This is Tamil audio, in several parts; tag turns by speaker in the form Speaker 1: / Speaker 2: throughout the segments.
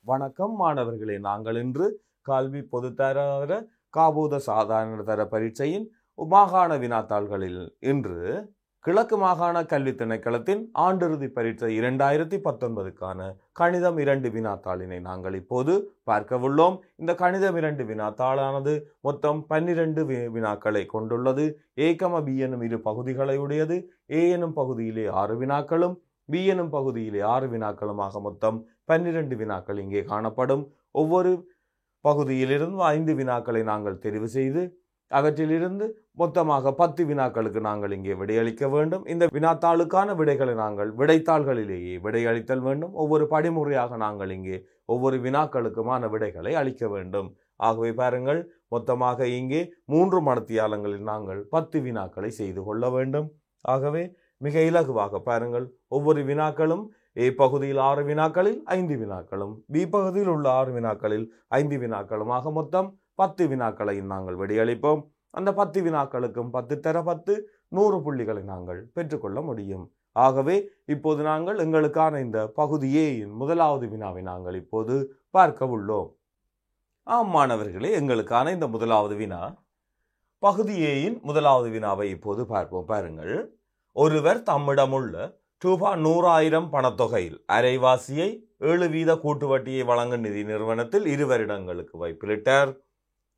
Speaker 1: வணக்கம் மாணவர்களே, நாங்கள் இன்று கல்வி பொதுத்தர காபூத சாதாரண தர பரீட்சையின் மாகாண வினாத்தாள்களில் இன்று கிழக்கு மாகாண கல்வி திணைக்களத்தின் ஆண்டிறுதி பரீட்சை 2019க்கான கணிதம் 2 வினாத்தாளினை நாங்கள் இப்போது பார்க்க உள்ளோம். இந்த கணிதம் 2 வினாத்தாளானது மொத்தம் 12 வினாக்களை கொண்டுள்ளது. A, B எனும் இரு பகுதிகளை உடையது. A எனும் பகுதியிலே 6 வினாக்களும் B எனும் பகுதியிலே 6 வினாக்களுமாக மொத்தம் 12 வினாக்கள் இங்கே காணப்படும். ஒவ்வொரு பகுதியிலிருந்து 5 வினாக்களை நாங்கள் தெரிவு செய்து அவற்றிலிருந்து மொத்தமாக 10 வினாக்களுக்கு நாங்கள் இங்கே விடையளிக்க வேண்டும். இந்த வினாத்தாளுக்கான விடைகளை நாங்கள் விடைத்தாள்களிலேயே விடையளித்தல் வேண்டும். ஒவ்வொரு படிமுறையாக நாங்கள் இங்கே ஒவ்வொரு வினாக்களுக்குமான விடைகளை அளிக்க வேண்டும். ஆகவே பாருங்கள், மொத்தமாக இங்கே 3 மணித்தியாலங்களில் நாங்கள் 10 வினாக்களை செய்து கொள்ள வேண்டும். ஆகவே மிக இலகுவாக பாருங்கள், ஒவ்வொரு வினாக்களும் A பகுதியில் 6 வினாக்களில் 5 வினாக்களும், B பகுதியில் உள்ள 6 வினாக்களில் 5 வினாக்களுமாக மொத்தம் 10 வினாக்களை நாங்கள் விடையளிப்போம். அந்த 10 வினாக்களுக்கும் 10 தர 10 100 புள்ளிகளை நாங்கள் பெற்றுக்கொள்ள முடியும். ஆகவே இப்போது நாங்கள் எங்களுக்கான இந்த பகுதி ஏயின் முதலாவது வினாவை நாங்கள் இப்போது பார்க்க உள்ளோம். மாணவர்களே, எங்களுக்கான இந்த முதலாவது வினா பகுதி ஏயின் முதலாவது வினாவை இப்போது பார்ப்போம். பாருங்கள், ஒருவர் தம்மிடமுள்ள ரூபாய் 100,000 பணத்தொகையில் அரைவாசியை 7% கூட்டு வட்டியை வழங்கும் நிதி நிறுவனத்தில் 2 வருடங்களுக்கு வைப்பிலிட்டார்.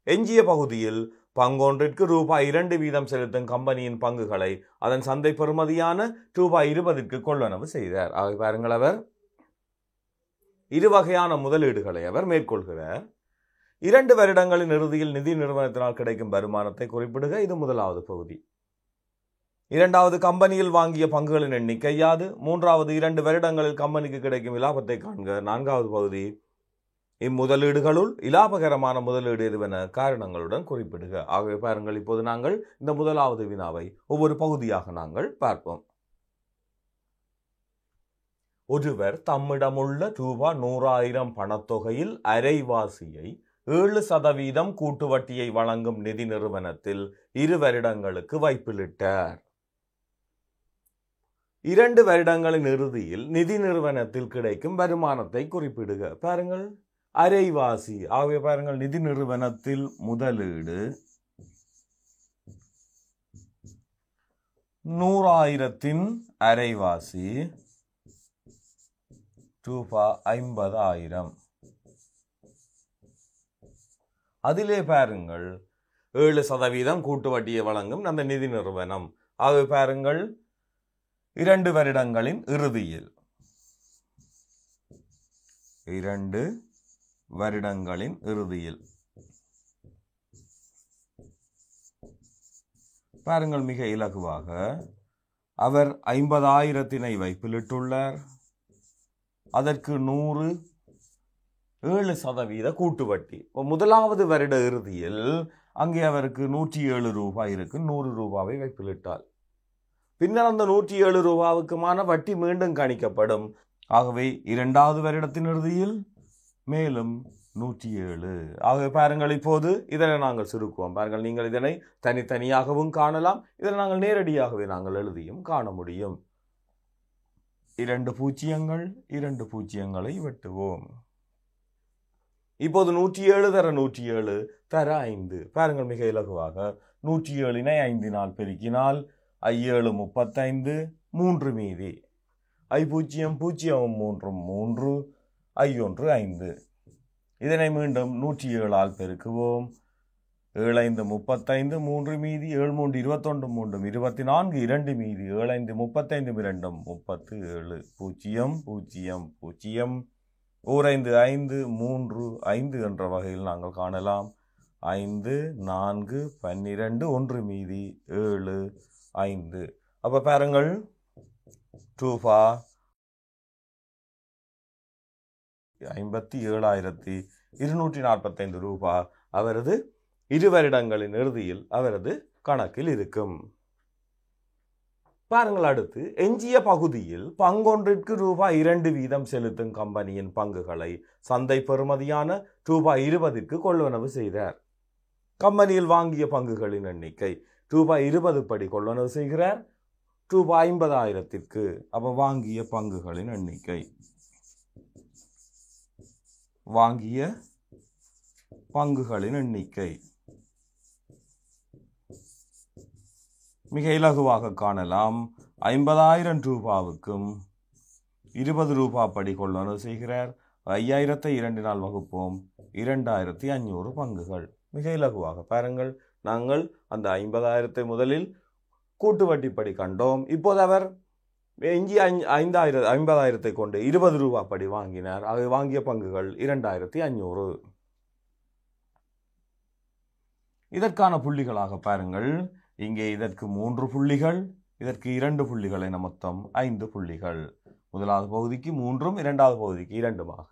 Speaker 1: எஞ்சிய பகுதியில் பங்கொன்றிற்கு ரூபாய் 2% செலுத்தும் கம்பெனியின் பங்குகளை அதன் சந்தை பெறுமதியான ரூபாய் 20க்கு கொள்வனவு செய்தார். ஆக பாருங்கள், அவர் 2 வகையான முதலீடுகளை அவர் மேற்கொள்கிறார். 2 வருடங்களின் இறுதியில் நிதி நிறுவனத்தினால் கிடைக்கும் வருமானத்தை குறிப்பிடுக. இது முதலாவது பகுதி. இரண்டாவது, கம்பெனியில் வாங்கிய பங்குகளின் எண்ணிக்கை யாது? மூன்றாவது, 2 வருடங்களில் கம்பெனிக்கு கிடைக்கும் இலாபத்தை காண்க. 4வது பகுதி, இம்முதலீடுகளுள் இலாபகரமான முதலீடு எதுவென காரணங்களுடன் குறிப்பிடுக. ஆகவே பாருங்கள், இப்போது நாங்கள் இந்த முதலாவது வினாவை ஒவ்வொரு பகுதியாக நாங்கள் பார்ப்போம். ஒருவர் தம்மிடமுள்ள ரூபாய் 100,000 பணத்தொகையில் அரைவாசியை 7% கூட்டு வட்டியை வழங்கும் நிதி நிறுவனத்தில் 2 வருடங்களுக்கு வைப்பிலிட்டார். 2 வருடங்களின் இறுதியில் நிதி நிறுவனத்தில் கிடைக்கும் வருமானத்தை குறிப்பிடுக. பாருங்கள், அரைவாசி. ஆகவே பாருங்கள், நிதி நிறுவனத்தில் முதலீடு 100,000 அரைவாசி ரூபாய் 50,000. அதிலே பாருங்கள் 7% கூட்டு வட்டியை வழங்கும் அந்த நிதி நிறுவனம். ஆகவே பாருங்கள், 2 வருடங்களின் இறுதியில் 2 வருடங்களின் இறுதியில் பாருங்கள், மிக இலகுவாக அவர் 50,000 வைப்பிலிட்டுள்ளார். அதற்கு 7% கூட்டு வட்டி. முதலாவது வருட இறுதியில் அங்கே அவருக்கு 107 ரூபாய் இருக்கு. 100 ரூபாவை வைப்பிலிட்டால் பின்னர் அந்த 107 ரூபாவுக்குமான வட்டி மீண்டும் கணிக்கப்படும். ஆகவே 2வது வருடத்தின் இறுதியில் மேலும் 107. ஆகவே பாருங்கள், இப்போது இதனை நாங்கள் சுருக்குவோம். பாருங்கள், நீங்கள் இதனை தனித்தனியாகவும் காணலாம், இதனை நாங்கள் நேரடியாகவே நாங்கள் எழுதியும் காண முடியும். 2 பூஜ்ஜியங்கள் 2 பூஜ்ஜியங்களை வெட்டுவோம். இப்போது 107 தர 107 தர 5. பாருங்கள், மிக இலகுவாக 107 5 பெருக்கினால் 7 35, 3 மீதி. 0 0 3 1 5. இதனை மீண்டும் 107 பெருக்குவோம். 7 5 35, 3 மீதி. 7 3 21, 3 24, 2 மீதி. 7 5 35, 2 37. 0 0 0 5 5 3 5 என்ற வகையில் நாங்கள் காணலாம். 5 4 12, 1 மீதி. 7 5. அப்ப பாருங்கள், ரூபாய் 57,245 ரூபாய் அவரது 2 வருடங்களின் இறுதியில் அவரது கணக்கில் இருக்கும். பாருங்கள், அடுத்து எஞ்சிய பகுதியில் பங்கொன்றிற்கு ரூபாய் 2% செலுத்தும் கம்பெனியின் பங்குகளை சந்தை பெறுமதியான ரூபாய் 20க்கு கொள்வனவு செய்தார். கம்பெனியில் வாங்கிய பங்குகளின் எண்ணிக்கை ரூபாய் 20 படி கொள்வனவு செய்கிறார். ரூபாய் 50,000க்கு அப்ப வாங்கிய பங்குகளின் எண்ணிக்கை வாங்கிய பங்குகளின் எண்ணிக்கை மிக இலகுவாக காணலாம். 50,000 ரூபாவுக்கும் 20 ரூபாய் படி கொள்வனவு செய்கிறார். 5,000 2 வகுப்போம். 2,500 பங்குகள். மிக இலகுவாக பாருங்கள். நாங்கள் அந்த 50,000 முதலில் கூட்டு வட்டிப்படி கண்டோம். இப்போது அவர் எஞ்சி 50,000 கொண்டு 20 ரூபாய் படி வாங்கினார். ஆக வாங்கிய பங்குகள் 2,500. இதற்கான புள்ளிகளாக பாருங்கள். இங்கே இதற்கு 3 புள்ளிகள், இதற்கு 2 புள்ளிகள் என மொத்தம் 5 புள்ளிகள். முதலாவது பகுதிக்கு 3ம் இரண்டாவது பகுதிக்கு 2மாக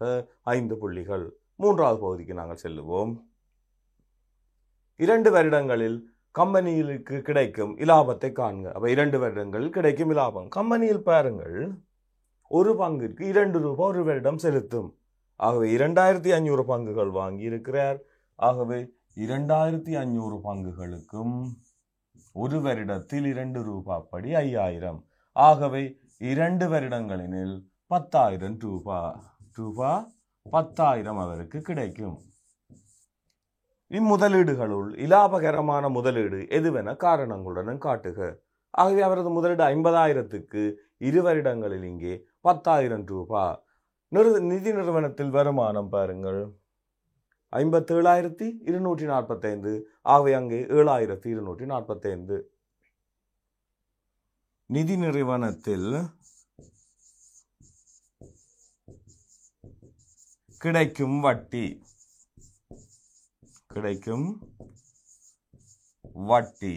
Speaker 1: 5 புள்ளிகள். மூன்றாவது பகுதிக்கு நாங்கள் செல்லுவோம். 2 வருடங்களில் கம்பெனிகளுக்கு கிடைக்கும் இலாபத்தை காண்க. அப்ப 2 வருடங்களில் கிடைக்கும் இலாபம். கம்பெனியில் பாருங்கள், ஒரு பங்கிற்கு 2 ரூபாய் ஒரு வருடம் செலுத்தும். ஆகவே 2,500 பங்குகள் வாங்கி இருக்கிறார். ஆகவே 2,500 பங்குகளுக்கும் ஒரு வருடத்தில் 2 ரூபாய் படி 5,000. ஆகவே 2 வருடங்களில் 10,000 ரூபாய் 10,000 அவருக்கு கிடைக்கும். இம்முதலீடுகளுள் இலாபகரமான முதலீடு எதுவென காரணங்களுடன் காட்டுக. ஆகவே அவரது முதலீடு 50,000க்கு 2 வருடங்களில் இங்கே 10,000 ரூபாய். நிதி நிறுவனத்தில் வருமானம் பாருங்கள் 57,245. ஆகவே அங்கே 7,245. நிதி நிறுவனத்தில் கிடைக்கும் வட்டி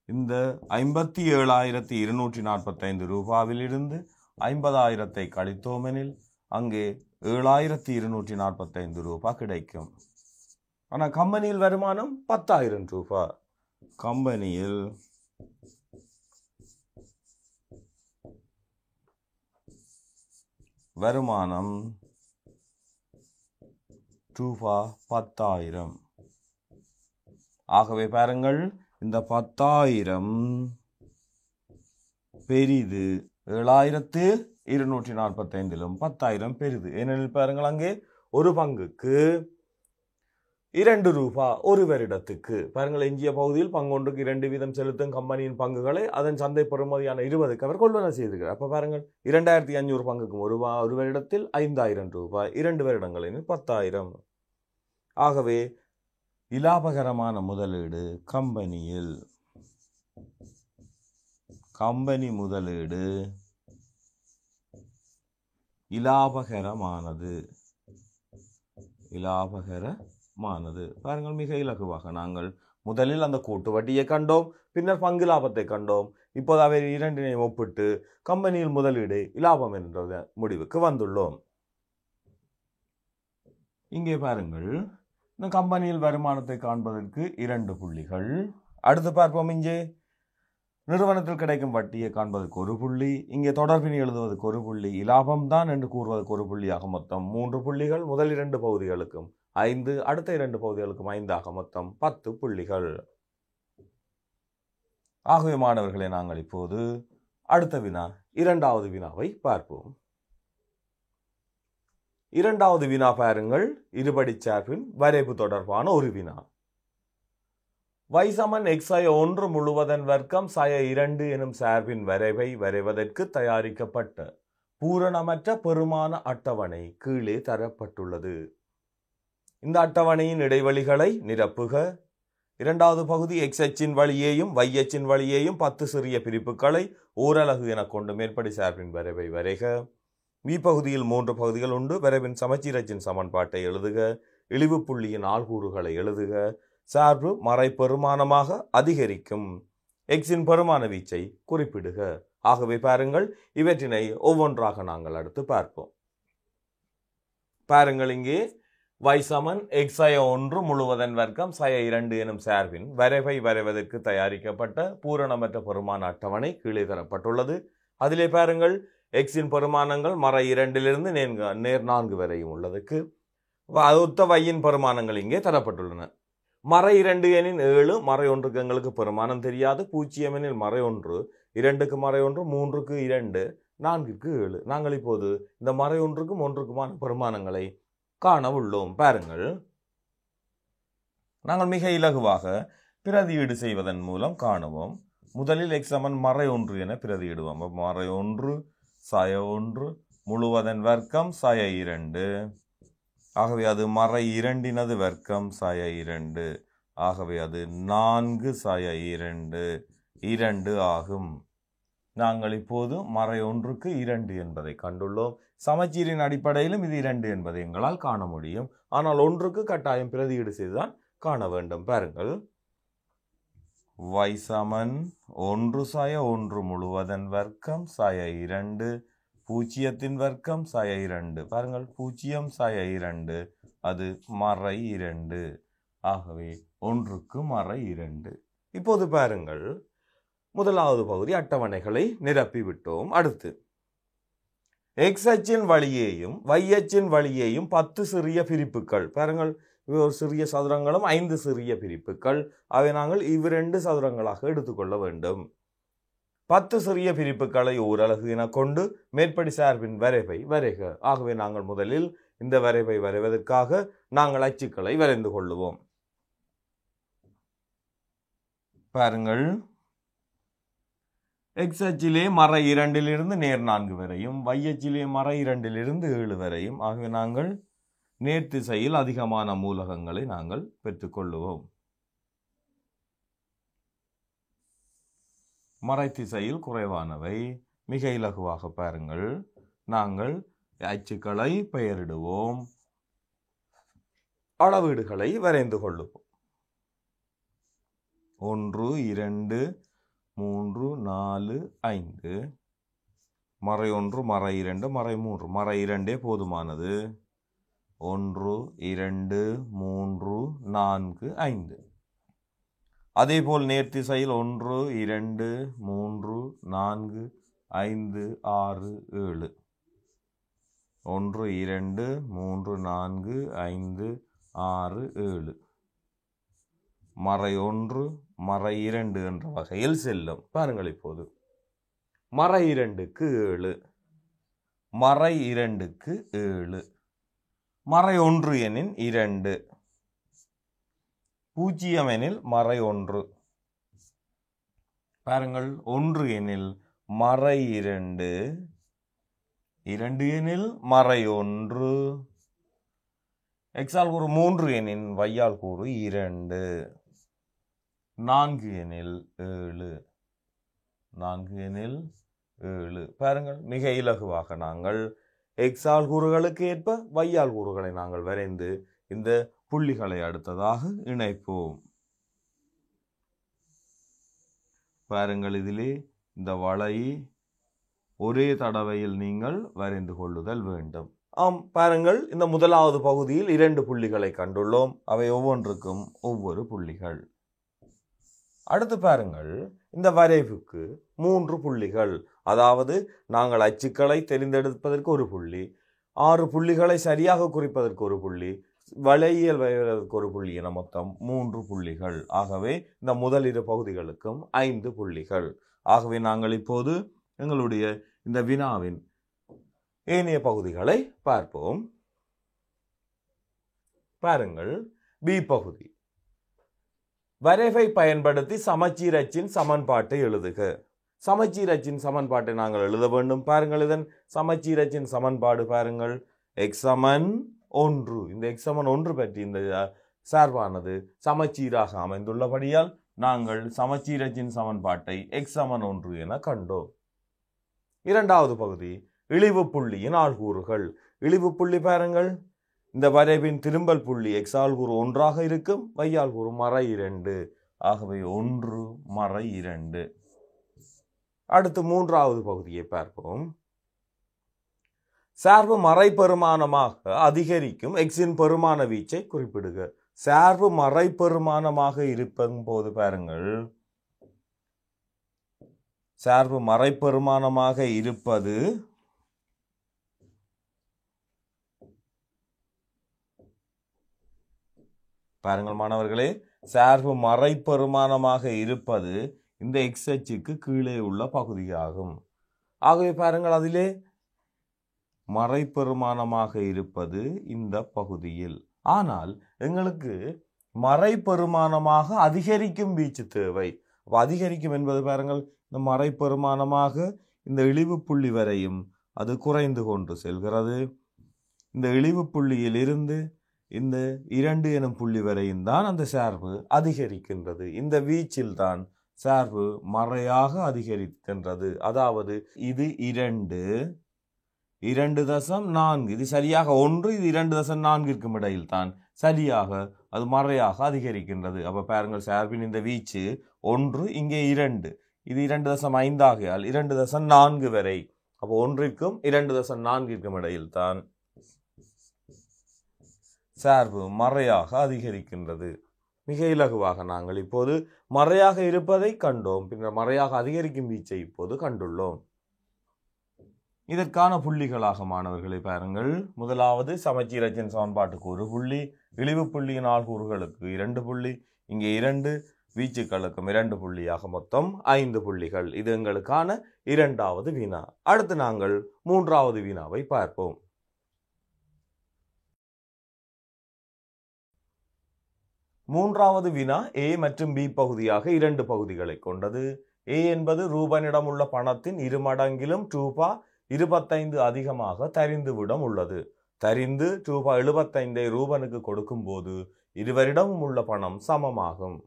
Speaker 1: இந்த 57,245 ரூபாவில் இருந்து 50,000 கழித்தோமெனில் அங்கே 7,245 ரூபாய் கிடைக்கும். ஆனால் கம்பெனியில் வருமானம் 10,000 ரூபாய். கம்பெனியில் வருமானம் ரூபாய் 10,000. ஆகவே பாருங்கள், இந்த 10,000 பெரிது. 7,245லும் 10,000 பெரிது. ஏனெனில் பாருங்கள், அங்கே ஒரு பங்குக்கு 2 ரூபாய் ஒரு வருடத்துக்கு. பாருங்கள், எஞ்சிய பகுதியில் பங்கொன்றுக்கு 2 வீதம் செலுத்தும் கம்பெனியின் பங்குகளை அதன் சந்தை பெறுமதியான 20க்கு அவர் கொள்வனவு செய்திருக்கிறார். அப்ப பாருங்கள், 2,500 பங்குக்கும் ஒரு வருடத்தில் 5,000 ரூபாய், 2 வருடங்களில் 10,000. ஆகவே இலாபகரமான முதலீடு கம்பெனி முதலீடு இலாபகரமானது. பாருங்கள், மிக இலகுவாக நாங்கள் முதலில் அந்த கூட்டு வட்டியை கண்டோம், பின்னர் பங்கு லாபத்தை கண்டோம். இப்போது அவை இரண்டினையும் ஒப்பிட்டு கம்பெனியில் முதலீடு இலாபம் என்ற முடிவுக்கு வந்துள்ளோம். இங்கே பாருங்கள், இந்த கம்பெனியில் வருமானத்தை காண்பதற்கு 2 புள்ளிகள். அடுத்து பார்ப்போம். இங்கே நிறுவனத்தில் கிடைக்கும் வட்டியை காண்பதற்கு 1 புள்ளி, இங்கே தொடர்பினை எழுதுவதற்கு 1 புள்ளி, இலாபம் தான் என்று கூறுவதற்கு 1 புள்ளியாக மொத்தம் 3 புள்ளிகள். முதல் 2 பகுதிகளுக்கும் 5, அடுத்த 2 பகுதிகளுக்கும் 5 மொத்தம் 10 புள்ளிகள். ஆகவே மாணவர்களை, நாங்கள் இப்போது அடுத்த வினா, 2வது வினாவை பார்ப்போம். 2வது வினா பாருங்கள், இருபடி சார்பின் வரைவு தொடர்பான ஒரு வினா. y = x1 முழுவதன் வர்க்கம் -2 எனும் சார்பின் வரைவை வரைவதற்கு தயாரிக்கப்பட்ட பூரணமற்ற பெருமான அட்டவணை கீழே தரப்பட்டுள்ளது. இந்த அட்டவணையின் இடைவெளிகளை நிரப்புக. 2வது பகுதி x அச்சின் வழியேயும் y அச்சின் வழியேயும் 10 சிறிய பிரிப்புகளை ஓரலகு என கொண்டு மேற்படி சார்பின் வரைவை வரைக. b பகுதியில் 3 பகுதிகள் உண்டு. வரைவின் சமச்சீரச்சின் சமன்பாட்டை எழுதுக. இழிவு புள்ளியின் ஆள்கூறுகளை எழுதுக. சார்பு மறை பெருமானமாக அதிகரிக்கும் எக்ஸின் பெருமான வீச்சை குறிப்பிடுக. ஆகவே பாருங்கள், இவற்றினை ஒவ்வொன்றாக நாங்கள் அடுத்து பார்ப்போம். பாருங்கள், இங்கே y = x1 முழுவதன் வர்க்கம் -2 எனும் சார்பின் வரைவை வரைவதற்கு தயாரிக்கப்பட்ட பூரணமற்ற பெருமான அட்டவணை கீழே தரப்பட்டுள்ளது. அதிலே பாருங்கள், எக்ஸின் பெருமானங்கள் மறை 2லிருந்து நேர் 4 வரையும் உள்ளதுக்கு ஒத்த வையின் பெருமானங்கள் இங்கே தரப்பட்டுள்ளன. மறை 2 எனின் 7, மறை 1க்கு எங்களுக்கு பெருமானம் தெரியாது. 0 எனில் மறை 1, 2க்கு மறை 1, 3க்கு 2, 4க்கு 7. நாங்கள் இப்போது இந்த மறை ஒன்றுக்கும் ஒன்றுக்குமான பெருமானங்களை காண உள்ளோம். பாருங்கள், நாங்கள் மிக இலகுவாக பிரதியீடு செய்வதன் மூலம் காணுவோம். முதலில் x சமன் மறை 1 என பிரதியிடுவோம். மறை 1 சாய 1 முழுவதன் வர்க்கம் சாய 2. ஆகவே அது மறை 2 வர்க்கம் சாய 2. ஆகவே அது 4 சாய 2 ஆகும். நாங்கள் இப்போது மறை 1க்கு 2 என்பதை கண்டுள்ளோம். சமச்சீரின் அடிப்படையிலும் இது 2 என்பதை எங்களால் காண முடியும். ஆனால் 1க்கு கட்டாயம் பிரதியீடு செய்துதான் காண வேண்டும். பாருங்கள், y சமன் 1 சாய 1 முழுவதன் வர்க்கம் சாய 2 பூஜ்ஜியத்தின் வர்க்கம் சாய 2. பாருங்கள், 0 சாய 2 அது மறை 2. ஆகவே 1க்கு மறை 2. இப்போது பாருங்கள், முதலாவது பகுதி அட்டவணைகளை நிரப்பிவிட்டோம். அடுத்து x அச்சின் வழியேயும் y அச்சின் வழியேயும் 10 சிறிய பிரிப்புகள். பாருங்கள், இவை ஒரு சிறிய சதுரங்களும் 5 சிறிய பிரிப்புகள். அவை நாங்கள் இவ்விரண்டு சதுரங்களாக எடுத்துக்கொள்ள வேண்டும். 10 சிறிய பிரிப்புகளை ஓரலகு என கொண்டு மேற்படி சார்பின் வரைவை வரைக. ஆகவே நாங்கள் முதலில் இந்த வரைவை வரைவதற்காக நாங்கள் அச்சுக்களை வரைந்து கொள்ளுவோம். பாருங்கள், x அச்சிலே மறை 2 நேர் 4 வரையும் y அச்சிலே மறை 2 7 வரையும். ஆகவே நாங்கள் நேர்த்திசையில் அதிகமான மூலகங்களை நாங்கள் பெற்றுக்கொள்ளுவோம். மறைத்திசையில் குறைவானவை. மிக இலகுவாக பாருங்கள், நாங்கள் அச்சுக்களை பெயரிடுவோம், அளவீடுகளை வரைந்து கொள்ளுவோம். 1 2 3 4 5 மறை 1 மறை 2 மறை 3 மறை 2 போதுமானது. 1 2 3 4 5. அதேபோல் நேர்த்திசையில் 1 2 3 4 5 6 7 1 2 3 4 5 6 7 மறை 1 மறை 2 என்ற வகையில் செல்லும். பாருங்கள், இப்போது மறை 2க்கு 7 மறை 2க்கு 7 மறை 1 எனில் 2 0 எனில் மறை 1. பாருங்கள், 1 எனில் மறை 2 2 எனில் மறை 1 x ஆல் கூறு 3 எனில் y ஆல் கூறு 2 4 எனில் 7 4 எனில் 7. பாருங்கள், மிக இலகுவாக நாங்கள் x ஆல் கூறுகளுக்கு ஏற்ப y ஆல் கூறுகளை நாங்கள் வரைந்து இந்த புள்ளிகளை அடுத்ததாக இணைப்போம். பாருங்கள், இதிலே இந்த வளை ஒரே தடவையில் நீங்கள் வரைந்து கொள்ளுதல் வேண்டும். ஆம், பாருங்கள், இந்த முதலாவது பகுதியில் 2 புள்ளிகளை கண்டுள்ளோம். அவை ஒவ்வொன்றுக்கும் ஒவ்வொரு புள்ளிகள். அடுத்து பாருங்கள், இந்த வரைவுக்கு 3 புள்ளிகள். அதாவது நாங்கள் அச்சுக்களை தெரிந்தெடுப்பதற்கு ஒரு புள்ளி, 6 புள்ளிகளை சரியாக குறிப்பதற்கு ஒரு புள்ளி, வளையியல் வரைவதற்கு ஒரு புள்ளி என மொத்தம் 3 புள்ளிகள். ஆகவே இந்த முதல் 2 பகுதிகளுக்கும் 5 புள்ளிகள். ஆகவே நாங்கள் இப்போது எங்களுடைய இந்த வினாவின் ஏனைய பகுதிகளை பார்ப்போம். பாருங்கள், பி பகுதி. வரைவை பயன்படுத்தி சமச்சீர் அச்சின் சமன்பாட்டை எழுதுக. சமச்சீர் அச்சின் சமன்பாட்டை நாங்கள் எழுத வேண்டும். பாருங்கள், இதன் சமச்சீர் அச்சின் சமன்பாடு பாருங்கள், x சமன் 1. இந்த x சமன் 1 பற்றி இந்த சார்பானது சமச்சீராக அமைந்துள்ளபடியால் நாங்கள் சமச்சீர் அச்சின் சமன்பாட்டை x சமன் 1 என கண்டோம். இரண்டாவது பகுதி இழிவு புள்ளியின் ஆள்கூறுகள். இழிவு புள்ளி பாருங்கள், இந்த வரைவின் திரும்பல் புள்ளி x ஆல் கூறு 1ஆக இருக்கும், y ஆல் கூறு மறை 2. ஆகவே 1 மறை 2. அடுத்து மூன்றாவது பகுதியை பார்ப்போம். சார்பு மறை பெருமானமாக அதிகரிக்கும் xின் பெருமான வீச்சை குறிப்பிடுக. சார்பு மறை பெருமானமாக இருப்பதும் போது பாருங்கள், சார்பு மறை பெருமானமாக இருப்பது பாருங்கள் மாணவர்களே, சார்பு மறை பெருமானமாக இருப்பது இந்த x அச்சுக்கு கீழே உள்ள பகுதியாகும். ஆகவே பாருங்கள், அதிலே மறைபெருமானமாக இருப்பது இந்த பகுதியில். ஆனால் எங்களுக்கு மறைபெருமானமாக அதிகரிக்கும் வீச்சு தேவை. அதிகரிக்கும் என்பது பாருங்கள், இந்த மறைபெருமானமாக இந்த இழிவு புள்ளி வரையும் அது குறைந்து கொண்டு செல்கிறது. இந்த இழிவு புள்ளியில் இருந்து இந்த 2 எனும் புள்ளி வரையும் தான் அந்த சார்பு அதிகரிக்கின்றது. இந்த வீச்சில் தான் சார்பு மறையாக அதிகரிக்கின்றது. அதாவது இது 2.4, இது சரியாக 1, இது 2.4 இடையில் தான் சரியாக அது மறையாக அதிகரிக்கின்றது. அப்ப பாருங்கள், சார்பின் இந்த வீச்சு 1, இங்கே 2, இது 2.5 ஆகையால் 2.4 வரை. அப்போ 1க்கும் 2.4 இடையில் தான் சார்பு மறையாக அதிகரிக்கின்றது. மிக இலகுவாக நாங்கள் இப்போது மறையாக இருப்பதை கண்டோம். பின்னர் மறையாக அதிகரிக்கும் வீச்சை இப்போது கண்டுள்ளோம். இதற்கான புள்ளிகளாக மாணவர்களை பாருங்கள். முதலாவது சமச்சீரச்சின் சமன்பாட்டுக்கு 1 புள்ளி, இழிவு புள்ளியின் ஆள்கூறுகளுக்கு 2 புள்ளி, இங்கே 2 வீச்சுக்களுக்கும் 2 புள்ளியாக மொத்தம் 5 புள்ளிகள். இது எங்களுக்கான 2வது வினா. அடுத்து நாங்கள் 3வது வினாவை பார்ப்போம். 3வது வினா A மற்றும் B பகுதியாக 2 பகுதிகளை கொண்டது. A என்பது ரூபனிடம் உள்ள பணத்தின் 2 மடங்கிலும் ரூ. 25 அதிகமாக தரிந்துவிடம் உள்ளது. தரிந்து ரூ. 75 ரூபனுக்கு கொடுக்கும் போது இருவரிடமும் உள்ள பணம் சமமாகும்.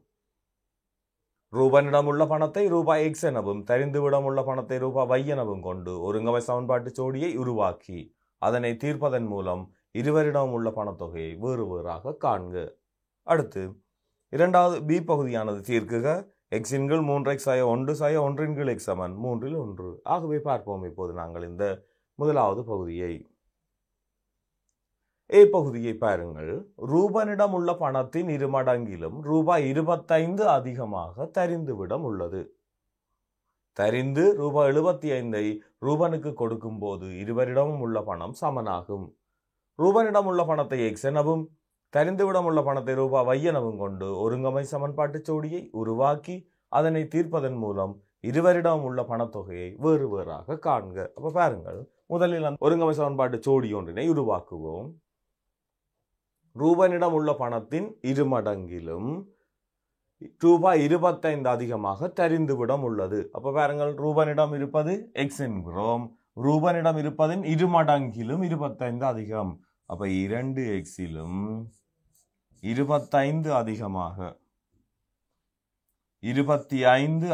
Speaker 1: ரூபனிடம் உள்ள பணத்தை ரூபாய் X எனவும் தரிந்துவிடம் உள்ள பணத்தை ரூபாய் Y எனவும் கொண்டு ஒருங்கமை சமன்பாட்டு ஜோடியை உருவாக்கி அதனை தீர்ப்பதன் மூலம் இருவரிடமும் உள்ள பணத்தொகையை வேறு வேறாக காண்க. அடுத்து 2வது B பகுதியானது தீர்க்குக. X-இன் கீழ் 3x = 1 = 1-இன் கீழ் x = 3-1. ஆகவே பார்ப்போம் இப்போது நாங்கள் இந்த முதலாவது பகுதியை. A பகுதியை பாருங்கள். ரூபனிடம் உள்ள பணத்தின் 2 மடங்கிலும் ரூபாய் 25 அதிகமாக தரிந்துவிடம் உள்ளது. தரிந்து ரூபாய் 75 ரூபனுக்கு கொடுக்கும் போது இருவரிடமும் உள்ள பணம் சமனாகும். ரூபனிடம் உள்ள பணத்தை X எனவும் தரிந்துவிடம் உள்ள பணத்தை ரூபாய் Y எனவும் கொண்டு ஒருங்கமை சமன்பாட்டு ஜோடியை உருவாக்கி அதனை தீர்ப்பதன் மூலம் இருவரிடம் உள்ள பணத்தொகையை வேறு வேறாக காண்க. அப்ப பாருங்கள், முதலில் அந்த ஒருங்கமை சமன்பாட்டு ஜோடி ஒன்றினை உருவாக்குவோம். ரூபனிடம் உள்ள பணத்தின் 2 மடங்கிலும் ரூபாய் 25 அதிகமாக தரிந்துவிடம் உள்ளது. அப்ப பாருங்கள், ரூபனிடம் இருப்பது X என்கிறோம். ரூபனிடம் இருப்பதின் 2 மடங்கிலும் 25 அதிகம். அப்ப 2x-இலும் 25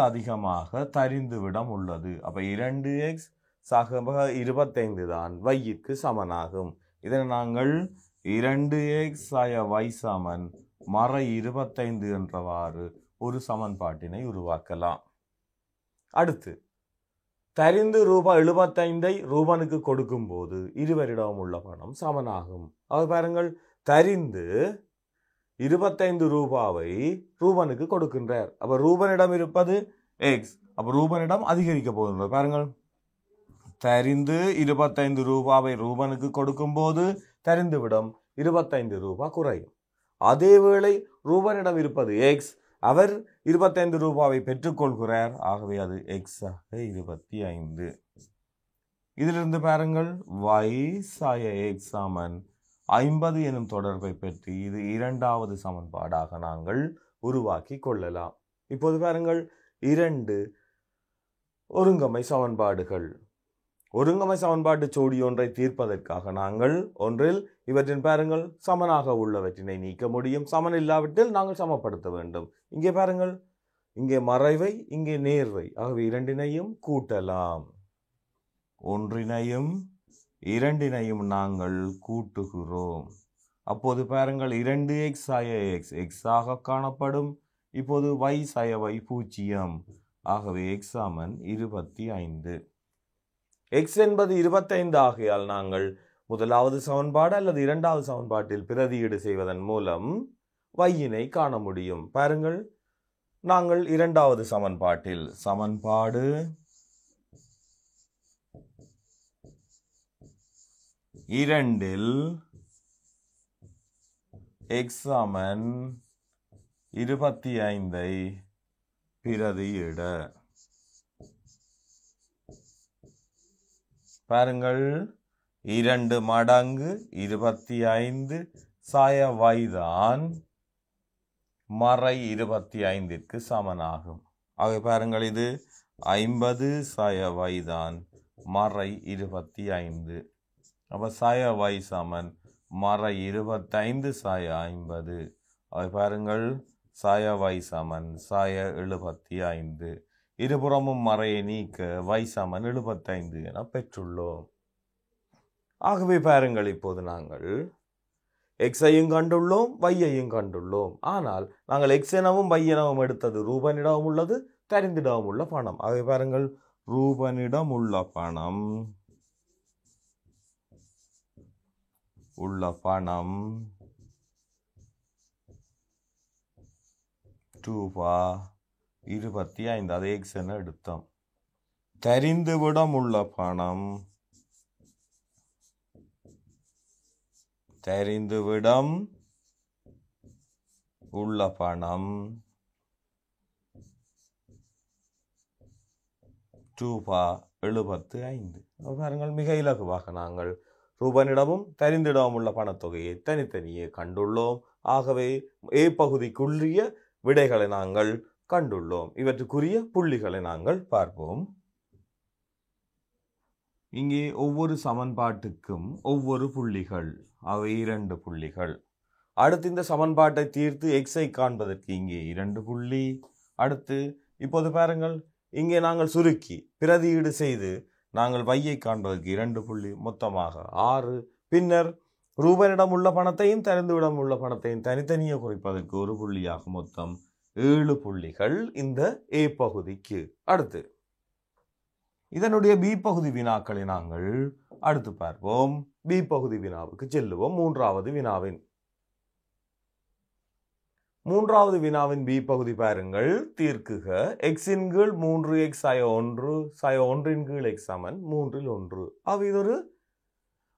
Speaker 1: அதிகமாக தரிந்துவிடம் உள்ளது. அப்ப 2x சக 25 தான் y-க்கு சமனாகும். இதனை நாங்கள் 2x = y சமன் மறை 25 என்றவாறு ஒரு சமன்பாட்டினை உருவாக்கலாம். அடுத்து தரிந்து ரூபாய் 75 ரூபனுக்கு கொடுக்கும் போது இருவரிடம் உள்ள பணம் சமனாகும். அது பாருங்கள், தரிந்து 25 ரூபாவை ரூபனுக்கு கொடுக்கின்றார். அப்ப ரூபனிடம் இருப்பது X. அப்ப ரூபனிடம் அதிகரிக்க போகின்றது. பாருங்கள், தரிந்து 25 ரூபாவை ரூபனுக்கு கொடுக்கும் போது தரிந்துவிடம் 25 ரூபாய் குறையும். அதேவேளை ரூபனிடம் இருப்பது X. அவர் 25 ரூபாவை பெற்றுக்கொள்கிறார். ஆகவே அது X ஆக 25. இதிலிருந்து பாருங்கள், Y = X சமன் 50 எனும் தொடர்பை பெற்று இது 2வது சமன்பாடாக நாங்கள் உருவாக்கி கொள்ளலாம். இப்போது பாருங்கள், 2 ஒருங்கமை சமன்பாடுகள். ஒருங்கமை சமன்பாட்டு ஜோடி ஒன்றை தீர்ப்பதற்காக நாங்கள் ஒன்றில் இவற்றின் பாருங்கள் சமனாக உள்ளவற்றினை நீக்க முடியும். சமன் இல்லாவிட்டில் நாங்கள் சமப்படுத்த வேண்டும். இங்கே பாருங்கள், இங்கே மறைவை, இங்கே நேர்வை. ஆகவே 2னையும் கூட்டலாம். 1னையும் 2னையும் நாங்கள் கூட்டுகிறோம். அப்போது பாருங்கள், 2x = x x ஆக காணப்படும். இப்போது y = y 0. ஆகவே x சமன் 25. X என்பது 25 ஆகையால் நாங்கள் முதலாவது சமன்பாடு அல்லது 2வது சமன்பாட்டில் பிரதியீடு செய்வதன் மூலம் y-னை காண முடியும். பாருங்கள், நாங்கள் 2வது சமன்பாட்டில் சமன்பாடு 2 x சமன் 25 பிரதியிட பாருங்கள் 2 மடங்கு 25 சாய வைதான் மறை 25ற்கு சமனாகும். ஆக பாருங்கள் இது 50 சாய வைதான் மறை 25. அப்ப சாய வை சமன் மறை 25 சாய 50. ஆக பாருங்கள் சாய வை சமன் சாய 75. இருபுறமும் மறையை நீக்க வை சமன் 75 என பெற்றுள்ளோம். ஆகவே பாருங்கள் இப்போது நாங்கள் எக்ஸையும் கண்டுள்ளோம் வையையும் கண்டுள்ளோம். ஆனால் நாங்கள் எக்ஸ் எனவும் வை எனவும் எடுத்தது ரூபனிடம் உள்ளது தெரிந்திடம் உள்ள பணம். ஆகவே பாருங்கள் ரூபனிடம் உள்ள பணம் ரூ.25 அதை எக்ஸ் என எடுத்தோம். தெரிந்துவிடம் உள்ள பணம் ரூ.75. பாருங்கள் மிக இலகுவாக நாங்கள் ரூபனிடமும் தெரிந்திடமும் உள்ள பணத்தொகையை தனித்தனியே கண்டுள்ளோம். ஆகவே ஏ பகுதிக்குரிய விடைகளை நாங்கள் கண்டுள்ளோம். இவற்றுக்குரிய புள்ளிகளை நாங்கள் பார்ப்போம். இங்கே ஒவ்வொரு சமன்பாட்டுக்கும் ஒவ்வொரு புள்ளிகள், அவை 2 புள்ளிகள். அடுத்து இந்த சமன்பாட்டை தீர்த்து எக்ஸை காண்பதற்கு இங்கே 2 புள்ளி. அடுத்து இப்போது பாருங்கள் இங்கே நாங்கள் சுருக்கி பிரதியீடு செய்து நாங்கள் வையை காண்பதற்கு 2 புள்ளி, மொத்தமாக 6. பின்னர் ரூபனிடம் உள்ள பணத்தையும் தெரிந்துவிடம் உள்ள பணத்தையும் தனித்தனியே குறிப்பதற்கு 1 புள்ளியாக மொத்தம் 7 புள்ளிகள் இந்த ஏ பகுதிக்கு. அடுத்து இதனுடைய பி பகுதி வினாக்களை நாங்கள் அடுத்து பார்ப்போம். பி பகுதி வினாவுக்கு செல்லுவோம். மூன்றாவது வினாவின் பி பகுதி பாருங்கள். தீர்க்குக எக்ஸின் கீழ் 3x சாய 1 சாய 1 கீழ் x சமன் 3 அவை இதொரு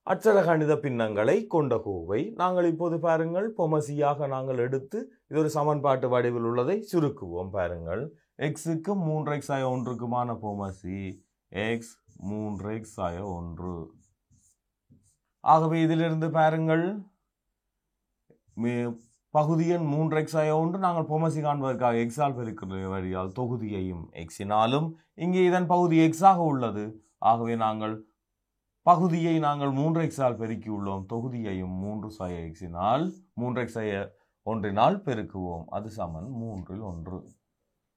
Speaker 1: அச்சர கணித பின்னங்களை கொண்ட கோவை. நாங்கள் இப்போது பாருங்கள் பொமசியாக நாங்கள் எடுத்து இது ஒரு சமன்பாட்டு வடிவில் உள்ளதை சுருக்குவோம். பாருங்கள் எக்ஸுக்கு 3x சாய 1க்குமான பொமசி x 3x சாய 1. ஆகவே இதிலிருந்து பாருங்கள் பகுதியின் 3x சாய 1 நாங்கள் பொமசி காண்பதற்காக எக்ஸால் பெருக்கிற வழியால் தொகுதியையும் எக்ஸினாலும் இங்கே இதன் பகுதி எக்ஸாக உள்ளது. ஆகவே நாங்கள் பகுதியை நாங்கள் 3x பெருக்கி உள்ளோம். தொகுதியையும் 3 சாய எக்ஸினால் 3x சாய 1 பெருக்குவோம். அது சமன் 3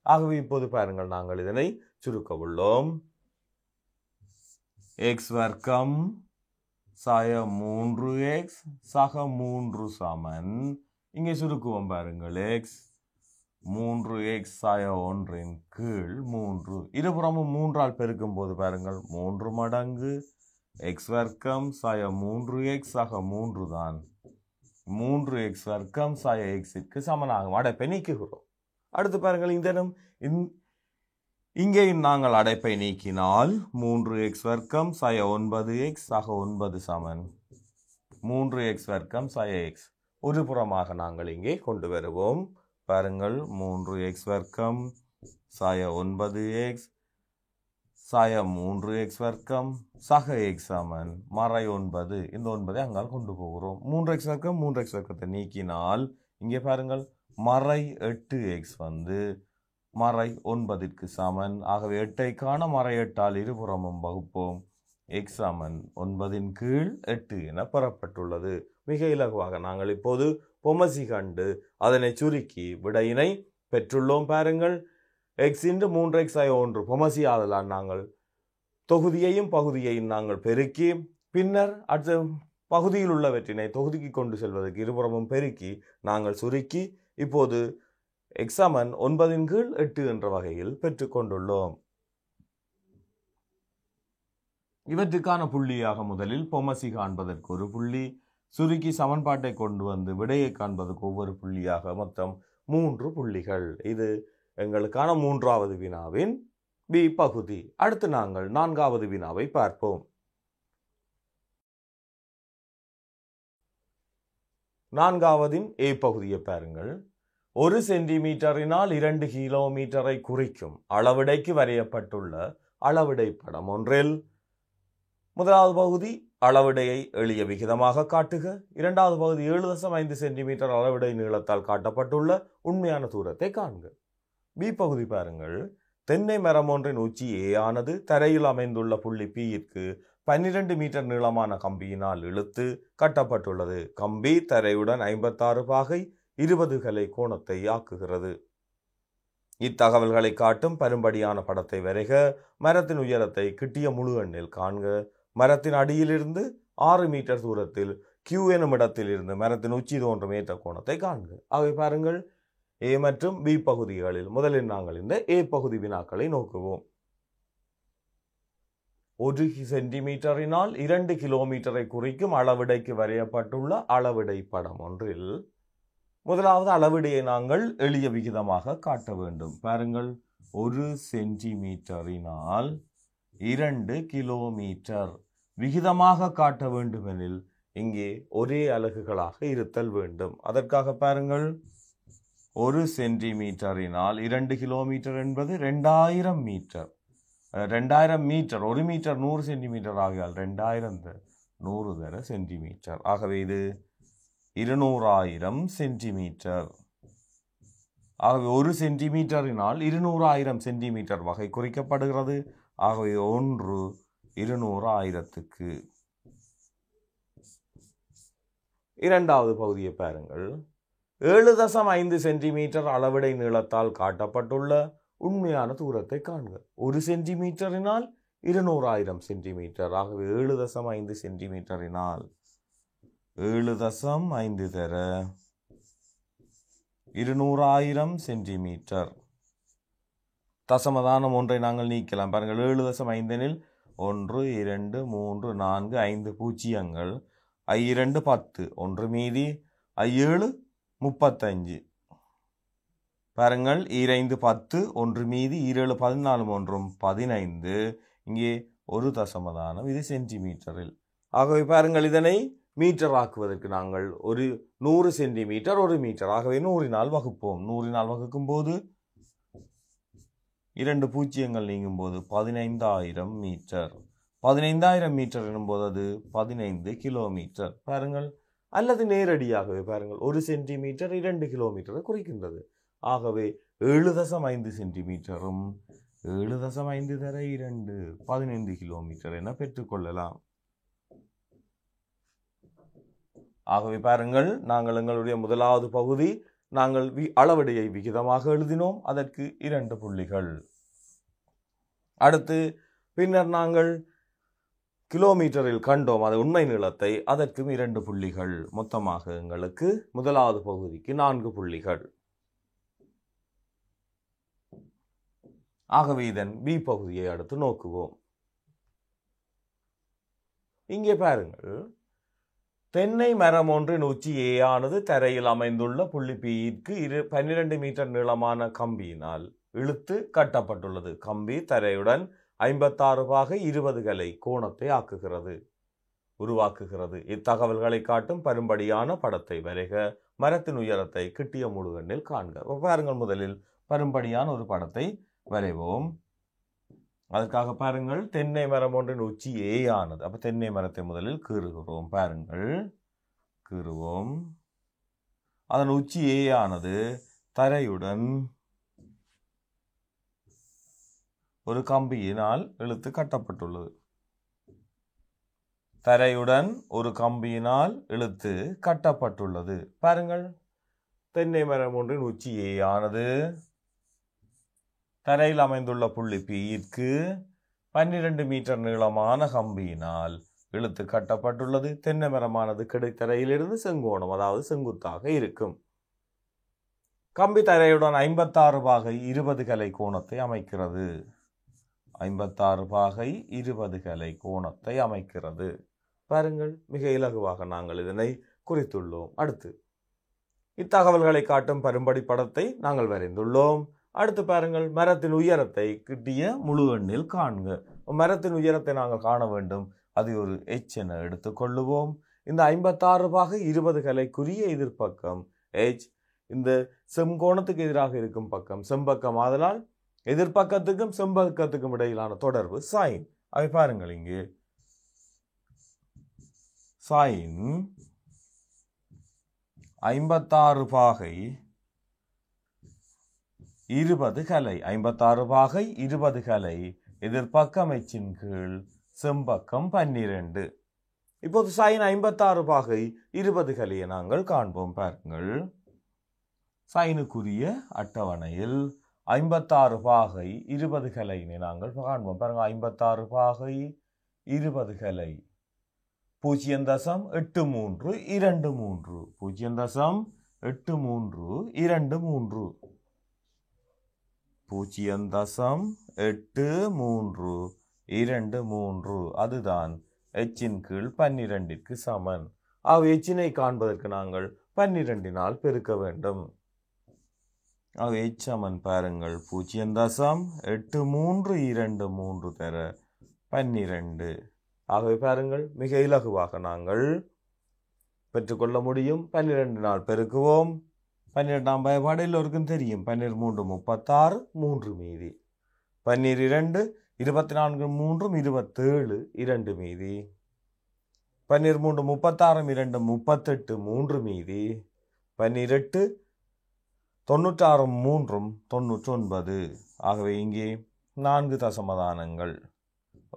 Speaker 1: ஆகவே இப்போது பாருங்கள் நாங்கள் இதனை சுருக்க உள்ளோம். x வர்க்கம் சாய 3x சக 3 சமன் இங்கே சுருக்குவோம். பாருங்கள் x 3x சாய 1 கீழ் 3 இருபுறமும் 3 பெருக்கும் போது பாருங்கள் 3 மடங்கு x வர்க்கம் சாய 3x சக 3 தான் 3x வர்க்கம் சாய xக்கு சமனாகும். அடைப்பை நீக்குகிறோம். அடுத்து பாருங்கள் இங்கேயும் நாங்கள் அடைப்பை நீக்கினால் 3x வர்க்கம் சாய 9x சக 9 சமன் 3x வர்க்கம் சாய x. ஒரு புறமாக நாங்கள் இங்கே கொண்டு வருவோம். பாருங்கள் 3x வர்க்கம் சாய 9x சாய 3x வர்க்கம் சக x சமன் மறை 9. இந்த 9 அங்கால் கொண்டு போகிறோம். 3x வர்க்கத்தை நீக்கினால் இங்கே பாருங்கள் மறை 8x வந்து மறை 9ற்கு சமன். ஆகவே 8ஐ காண மறை 8ஆல் இருபுறமும் வகுப்போம். x சமன் 9 கீழ் 8 என பெறப்பட்டுள்ளது. மிக இலகுவாக நாங்கள் இப்போது பொமசி கண்டு அதனை சுருக்கி விடையினை பெற்றுள்ளோம். பாருங்கள் x 3x சாய 1 பொமசி ஆதலால் நாங்கள் தொகுதியையும் பகுதியையும் நாங்கள் பெருக்கி பின்னர் அடுத்த பகுதியில் உள்ளவற்றினை தொகுதிக்கு கொண்டு செல்வதற்கு இருபுறமும் பெருக்கி நாங்கள் சுருக்கி இப்போது x சமன் 9 கீழ் 8 என்ற வகையில் பெற்றுக்கொண்டுள்ளோம். இவற்றுக்கான புள்ளியாக முதலில் பொமசி காண்பதற்கு 1 புள்ளி, சுருக்கி சமன்பாட்டை கொண்டு வந்து விடையை காண்பதற்கு ஒவ்வொரு புள்ளியாக மொத்தம் 3 புள்ளிகள். இது எங்களுக்கான 3வது வினாவின் பி பகுதி. அடுத்து நாங்கள் 4வது வினாவை பார்ப்போம். 4வதின் ஏ பகுதியை பாருங்கள். 1 சென்டிமீட்டரினால் 2 கிலோமீட்டரை குறிக்கும் அளவிடைக்கு வரையப்பட்டுள்ள அளவிடை படம் ஒன்றில் முதலாவது பகுதி அளவிடையை எளிய விகிதமாக காட்டுக. இரண்டாவது பகுதி 7.5 சென்டிமீட்டர் அளவிடை நீளத்தால் காட்டப்பட்டுள்ள உண்மையான தூரத்தை காண்க. பி பகுதி பாருங்கள். தென்னை மரம் ஒன்றின் உச்சி ஏ ஆனது தரையில் அமைந்துள்ள புள்ளி பியிற்கு 12 மீட்டர் நீளமான கம்பியினால் இழுத்து கட்டப்பட்டுள்ளது. கம்பி தரையுடன் 56 பாகை 20 கலை கோணத்தை ஆக்குகிறது. இத்தகவல்களை காட்டும் பரும்படியான படத்தை வரைக. மரத்தின் உயரத்தை கிட்டிய முழு எண்ணில் காண்க. மரத்தின் அடியிலிருந்து 6 மீட்டர் தூரத்தில் கியூ எனும் இடத்தில் இருந்து மரத்தின் உச்சி தோன்றும் ஏற்ற கோணத்தை காண்க. அவை பாருங்கள், ஏ மற்றும் பி பகுதிகளில் முதலில் நாங்கள் இந்த ஏ பகுதி வினாக்களை நோக்குவோம். 1 சென்டிமீட்டரினால் 2 கிலோமீட்டரை குறிக்கும் அளவிடைக்கு வரையப்பட்டுள்ள அளவிடை படம் ஒன்றில் முதலாவது அளவிடையை நாங்கள் எளிய விகிதமாக காட்ட வேண்டும். பாருங்கள், 1 சென்டிமீட்டரினால் 2 கிலோமீட்டர் விகிதமாக காட்ட வேண்டுமெனில் இங்கே ஒரே அலகுகளாக இருத்தல் வேண்டும். அதற்காக பாருங்கள், 1 சென்டிமீட்டரினால் 2 கிலோமீட்டர் என்பது 2000 மீட்டர். 2000 மீட்டர், 1 மீட்டர் 100 சென்டிமீட்டர் ஆகியால் 2000 100 தர சென்டிமீட்டர். ஆகவே இது 200,000 சென்டிமீட்டர். ஆகவே 1 சென்டிமீட்டரினால் 200,000 சென்டிமீட்டர் வகை குறிக்கப்படுகிறது. ஆகவே 1 200,000க்கு. இரண்டாவது பகுதியை பாருங்கள். 7.5 சென்டிமீட்டர் அளவிடை நீளத்தால் காட்டப்பட்டுள்ள உண்மையான தூரத்தை காண்க. 1 சென்டிமீட்டரினால் 200,000 சென்டிமீட்டர். ஆகவே 7.5 சென்டிமீட்டரினால் 7.5 தர 200,000 சென்டிமீட்டர். தசமதானம் ஒன்றை நாங்கள் நீக்கலாம். பாருங்கள், 7.5 1 2 3 4 5 பூஜ்ஜியங்கள். I2 10, 1 மீதி I7 35. பாருங்கள், 2 10, 1 மீதி 7 14 1 15. இங்கே ஒரு தசமதானம், இது சென்டிமீட்டரில். ஆகவே பாருங்கள், இதனை மீட்டர் ஆக்குவதற்கு நாங்கள் ஒரு 100 சென்டிமீட்டர் 1 மீட்டர். ஆகவே 100 வகுப்போம். 100 வகுக்கும் போது 2 பூஜ்ஜியங்கள் நீங்கும் போது 15,000 மீட்டர். 15,000 மீட்டர் எனும்போது அது 15 கிலோமீட்டர். பாருங்கள், அல்லது நேரடியாகவே பாருங்கள், 1 சென்டிமீட்டர் 2 கிலோமீட்டரை குறிக்கின்றது. ஆகவே 7.5 சென்டிமீட்டரும் 7.5 தர 2 15 கிலோமீட்டர் என பெற்றுக்கொள்ளலாம். ஆகவே பாருங்கள், நாங்கள் எங்களுடைய முதலாவது பகுதி நாங்கள் அளவிடையை விகிதமாக எழுதினோம். அதற்கு 2 புள்ளிகள். அடுத்து பின்னர் நாங்கள் கிலோமீட்டரில் கண்டோம் அது உண்மை நீளத்தை. அதற்கும் 2 புள்ளிகள். மொத்தமாக எங்களுக்கு முதலாவது பகுதிக்கு 4 புள்ளிகள். ஆகவே இதன் பி பகுதியை அடுத்து நோக்குவோம். இங்கே பாருங்கள், தென்னை மரம் ஒன்றின் உச்சி ஏ ஆனது தரையில் அமைந்துள்ள புள்ளி பிக்கு 12 மீட்டர் நீளமான கம்பியினால் இழுத்து கட்டப்பட்டுள்ளது. கம்பி தரையுடன் 56 பாகை 20 கலை கோணத்தை உருவாக்குகிறது. இத்தகவல்களை காட்டும் பரும்படியான படத்தை வரைக. மரத்தின் உயரத்தை கிட்டிய முழு எண்ணில் காண்க. பாருங்கள், முதலில் பரும்படியான ஒரு படத்தை வரைவோம். அதற்காக பாருங்கள், தென்னை மரம் ஒன்றின் உச்சி ஏ ஆனது. அப்ப தென்னை மரத்தை முதலில் கீறுகிறோம். பாருங்கள், கீறுவோம். அதன் உச்சி ஏ ஆனது தரையுடன் ஒரு கம்பியினால் இழுத்து கட்டப்பட்டுள்ளது. தரையுடன் ஒரு கம்பியினால் இழுத்து கட்டப்பட்டுள்ளது. பாருங்கள், தென்னை மரம் ஒன்றின் உச்சி ஏ ஆனது தரையில் அமைந்துள்ள புள்ளி பிக்கு 12 மீட்டர் நீளமான கம்பியினால் இழுத்து கட்டப்பட்டுள்ளது. தென்னை மரமானது கிடைத்தரையிலிருந்து செங்கோணம், அதாவது செங்குத்தாக இருக்கும். கம்பி தரையுடன் 56 பாகை 20 கலை கோணத்தை அமைக்கிறது. 56 பாகை 20 கலை கோணத்தை அமைக்கிறது. பாருங்கள், மிக இலகுவாக நாங்கள் இதனை குறித்துள்ளோம். அடுத்து இத்தகவல்களை காட்டும் பரும்படி படத்தை நாங்கள் வரைந்துள்ளோம். அடுத்து பாருங்கள், மரத்தின் உயரத்தை கிட்டிய முழு எண்ணில் காண்க. மரத்தின் உயரத்தை நாங்கள் காண வேண்டும். அதை ஒரு H என எடுத்துக்கொள்ளுவோம். இந்த 56 பாகை 20 கலைக்குரிய எதிர்ப்பக்கம் H. இந்த செங்கோணத்துக்கு எதிராக இருக்கும் பக்கம் செம்பக்கம். ஆதலால் எதிர்ப்பக்கத்துக்கும் செம்பக்கத்துக்கும் இடையிலான தொடர்பு சைன். அதை பாருங்கள், இங்கே சைன் 56 பாகை 20 கலை 56 பாகை 20 கலை எதிர்பக்கம் எச்சின் கீழ் செம்பக்கம் 12. இப்போது சைன் 56 பாகை 20 கலையை நாங்கள் காண்போம். பாருங்கள், சைனுக்குரிய அட்டவணையில் 56 பாகை 20 கலையினை நாங்கள் காண்போம். பாருங்க, 56 பாகை 20 கலை 0.8323 0.8323 0.8323 அதுதான் எச்சின் கீழ் 12ற்கு சமன். எச்சினை காண்பதற்கு நாங்கள் 12 பெருக்க வேண்டும். எச்சமன் பாருங்கள் 0.8323 தர 12. ஆகவே பாருங்கள், மிக இலகுவாக நாங்கள் பெற்றுக்கொள்ள முடியும். 12 பெருக்குவோம். 12ஆம் பயன்பாடு எல்லோருக்கும் தெரியும். 12 36 3 மீதி 12 24 3 27 2 மீதி 12 36 2 38 3 மீதி 18 96 3 99. ஆகவே இங்கே 4 தசமதானங்கள்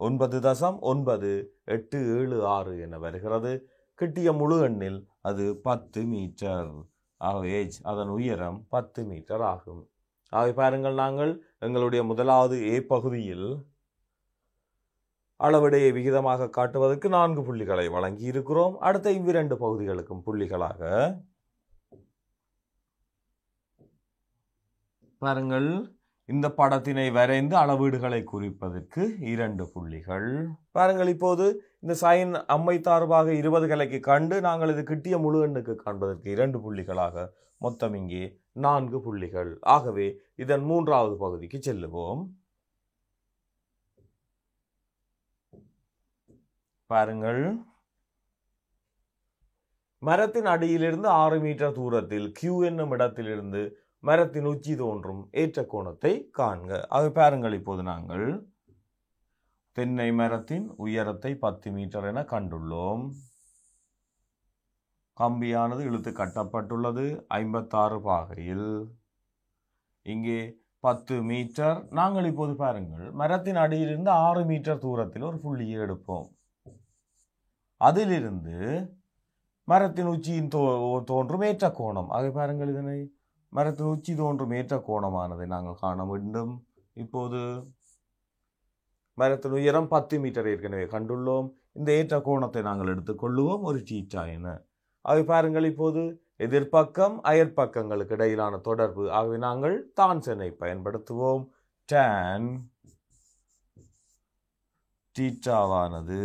Speaker 1: 9.98776 என வருகிறது. கிட்டிய முழு எண்ணில் அது 10 மீட்டர். ஆகவே அதன் உயரம் 10 மீட்டர் ஆகும். ஆகவே பாருங்கள், நாங்கள் எங்களுடைய முதலாவது ஏ பகுதியில் அளவிடையை விகிதமாக காட்டுவதற்கு 4 புள்ளிகளை வழங்கி இருக்கிறோம். அடுத்த இவ்விரண்டு பகுதிகளுக்கும் புள்ளிகளாக பாருங்கள், இந்த படத்தினை வரைந்து அளவீடுகளை குறிப்பதற்கு 2 புள்ளிகள். பாருங்கள், இப்போது இந்த சைன் 56 பாகை 20 கலைக்கு கண்டு நாங்கள் இது கிட்டிய முழு எண்ணுக்கு காண்பதற்கு 2 புள்ளிகளாக மொத்தம் இங்கே 4 புள்ளிகள். ஆகவே இதன் 3வது பகுதிக்கு செல்லுவோம். பாருங்கள், மரத்தின் அடியிலிருந்து 6 மீட்டர் தூரத்தில் Q என்னும் இடத்திலிருந்து மரத்தின் உச்சி தோன்றும் ஏற்ற கோணத்தை காண்க. அது பாருங்கள், இப்போது நாங்கள் தென்னை மரத்தின் உயரத்தை 10 மீட்டர் என கண்டுள்ளோம். கம்பியானது இழுத்து கட்டப்பட்டுள்ளது 56 பாகையில். இங்கே 10 மீட்டர். நாங்கள் இப்போது பாருங்கள், மரத்தின் அடியிலிருந்து 6 மீட்டர் தூரத்தில் ஒரு புள்ளியை எடுப்போம். அதிலிருந்து மரத்தின் உச்சியின் தோன்றும் ஏற்ற கோணம். அதை பாருங்கள், இதனை மரத்தின் உச்சி தோன்றும் ஏற்ற கோணமானதை நாங்கள் காண வேண்டும். இப்போது மரத்தின் உயரம் 10 மீட்டர் ஏற்கனவே கண்டுள்ளோம். இந்த ஏற்ற கோணத்தை நாங்கள் எடுத்துக்கொள்ளுவோம் ஒரு தீட்டா என. அவை பாருங்கள், இப்போது எதிர்பக்கம் அயற்பக்கங்களுக்கு இடையிலான தொடர்பு. ஆகவே நாங்கள் தான்செனை பயன்படுத்துவோம். tan தீட்டாவானது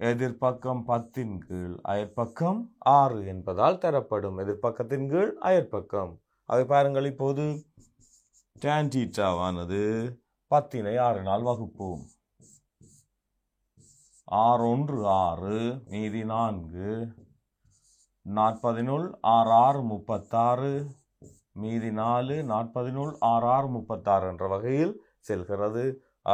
Speaker 1: எதிர்பக்கம் 10 கீழ் அயற்பக்கம் 6 என்பதால் தரப்படும். எதிர்பக்கத்தின் கீழ் அயற்பக்கம். அதை பாருங்கள், இப்போது tan தீட்டாவானது 10 6 வகுப்போம். 6 1 6 மீதி 4 40 6 6 36 மீதி 4 40 6 6 36 என்ற வகையில் செல்கிறது.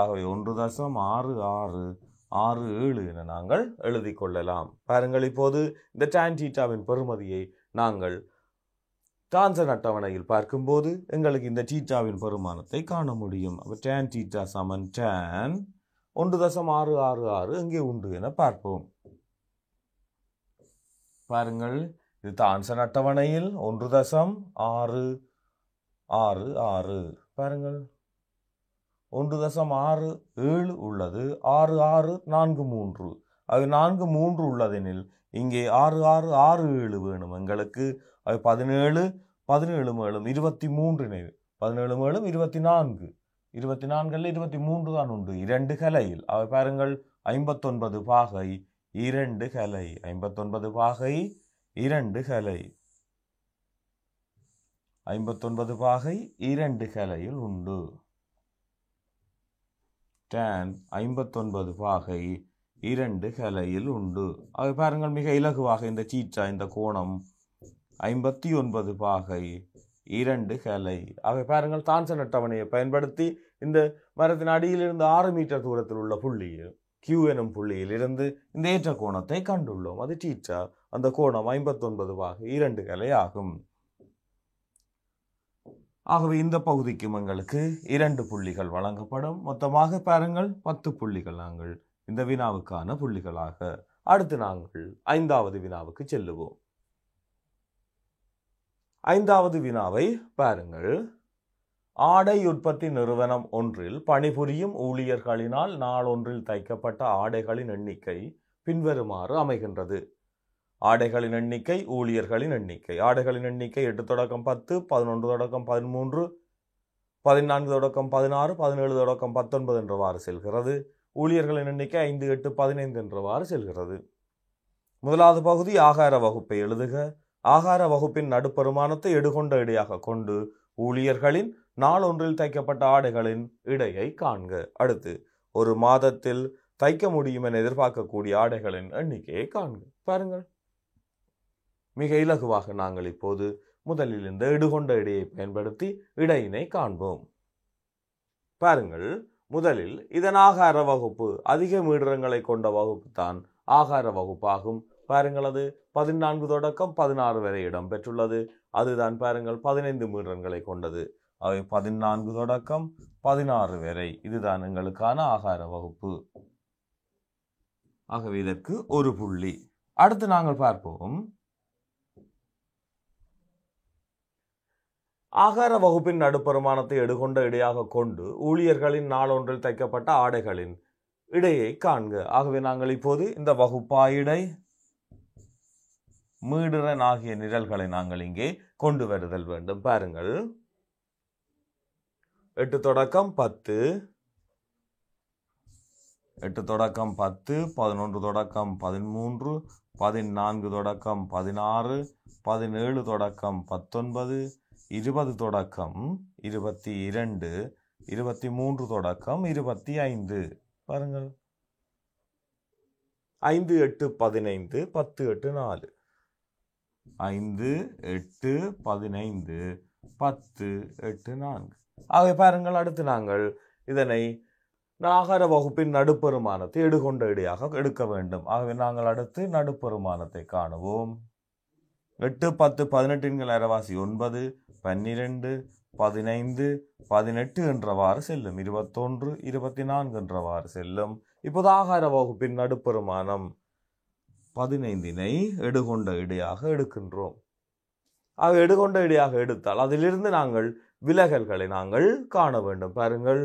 Speaker 1: ஆகவே 1.6667 என நாங்கள் எழுதி கொள்ளலாம். பாருங்கள், இப்போது இந்த tan தீட்டாவின் பெறுமதியை நாங்கள் டான்சன் அட்டவணையில் பார்க்கும்போது எங்களுக்கு இந்த தீட்டாவின் பெருமானத்தை காண முடியும். tan தீட்டா சமன் tan 1.666 இங்கே உண்டு என பார்ப்போம். பாருங்கள், இது டான்சன் அட்டவணையில் 1.666. பாருங்கள், 1.67 உள்ளது. 6643 அது 43 உள்ளதெனில் இங்கே 6667 வேணும் எங்களுக்கு. அது 17 17 மேலும் 23 17 மேலும் 24 24 23 தான் உண்டு 2 கலையில். அவை பாருங்கள், 59 பாகை 2 கலை 59 பாகை 2 கலை 59 பாகை 2 கலையில் உண்டு. tan 59 பாகை 2 கலையில் உண்டு. அவை பாருங்கள், மிக இலகுவாக இந்த தீட்டா இந்த கோணம் 59 பாகை 2 கலை. அவை பாருங்கள், தான்சன் அட்டவணையை பயன்படுத்தி இந்த மரத்தின் அடியிலிருந்து 6 மீட்டர் தூரத்தில் உள்ள புள்ளியை Q எனும் புள்ளியில் இருந்து இந்த ஏற்ற கோணத்தை கண்டுள்ளோம். அது தீட்டா. அந்த கோணம் 59/2 கலை ஆகும். ஆகவே இந்த பகுதிக்கும் எங்களுக்கு 2 புள்ளிகள் வழங்கப்படும். மொத்தமாக பாருங்கள் 10 புள்ளிகள் நாங்கள் இந்த வினாவுக்கான புள்ளிகளாக. அடுத்து நாங்கள் 5வது வினாவுக்கு செல்லுவோம். 5வது வினாவை பாருங்கள். ஆடை உற்பத்தி நிறுவனம் ஒன்றில் பணிபுரியும் ஊழியர்களினால் நாளொன்றில் தைக்கப்பட்ட ஆடைகளின் எண்ணிக்கை பின்வருமாறு அமைகின்றது. ஆடைகளின் எண்ணிக்கை, ஊழியர்களின் எண்ணிக்கை. ஆடைகளின் எண்ணிக்கை 8 தொடக்கம் 10, 11 தொடக்கம் 13, 14 தொடக்கம் 16, 17 தொடக்கம் 19 என்றவாறு செல்கிறது. ஊழியர்களின் எண்ணிக்கை 5, 8, 15 என்றவாறு செல்கிறது. முதலாவது பகுதி ஆகார வகுப்பை எழுதுக. ஆகார வகுப்பின் நடுப்பெருமானத்தை எடுகொண்ட இடையாக கொண்டு ஊழியர்களின் நாளொன்றில் தைக்கப்பட்ட ஆடைகளின் இடையை காண்க. அடுத்து ஒரு மாதத்தில் தைக்க முடியும் என எதிர்பார்க்கக்கூடிய ஆடைகளின் எண்ணிக்கையை காண்க. பாருங்கள், மிக இலகுவாக நாங்கள் இப்போது முதலில் இந்த எடுகொண்ட இடையை பயன்படுத்தி இடையினை காண்போம். பாருங்கள், முதலில் இதன் ஆகார வகுப்பு அதிக மீடரங்களை கொண்ட வகுப்பு தான் ஆகார வகுப்பாகும். பாருங்கள், அது 14 தொடக்கம் 16 வரை இடம் பெற்றுள்ளது. அதுதான் பாருங்கள் 15 மீடரங்களை கொண்டது. அவை 14 தொடக்கம் 16 வரை. இதுதான் எங்களுக்கான ஆகார வகுப்பு. ஆகவே இதற்கு ஒரு புள்ளி. அடுத்து நாங்கள் பார்ப்போம். ஆகார வகுப்பின் நடுப்பெருமானத்தை எடுகொண்ட இடையாக கொண்டு ஊழியர்களின் நாளொன்றில் தைக்கப்பட்ட ஆடைகளின் இடையை காண்க. ஆகவே நாங்கள் இப்போது இந்த வகுப்பாயிடை மீடுரன் ஆகிய நிரல்களை நாங்கள் இங்கே கொண்டு வருதல் வேண்டும். பாருங்கள், 8 தொடக்கம் 10, 8 தொடக்கம் 10, 11 தொடக்கம் 13, 14 தொடக்கம் 16, 17 தொடக்கம் 19, 20 தொடக்கம் 22, 23 தொடக்கம் 25. பாருங்கள், 5, 8, 15, 10, 8, 4. 5, 8, 15, 10, 8, 4. ஆகவே பாருங்கள், அடுத்து நாங்கள் இதனை ஆகார வகுப்பின் நடுப்பெருமானத்தை எடுகொண்ட இடையாக எடுக்க வேண்டும். ஆகவே நாங்கள் அடுத்து நடுப்பெருமானத்தை காணுவோம். 8, 10, 18 அரைவாசி 9, 12, 15, 18 என்றவாறு செல்லும். 21, 24 என்றவாறு செல்லும். இப்போது ஆகார வகுப்பின் நடுப்பெருமானம் 15னை எடுகொண்ட இடையாக எடுக்கின்றோம். ஆக எடுகொண்ட இடையாக எடுத்தால் அதிலிருந்து நாங்கள் விலகல்களை நாங்கள் காண வேண்டும். பாருங்கள்,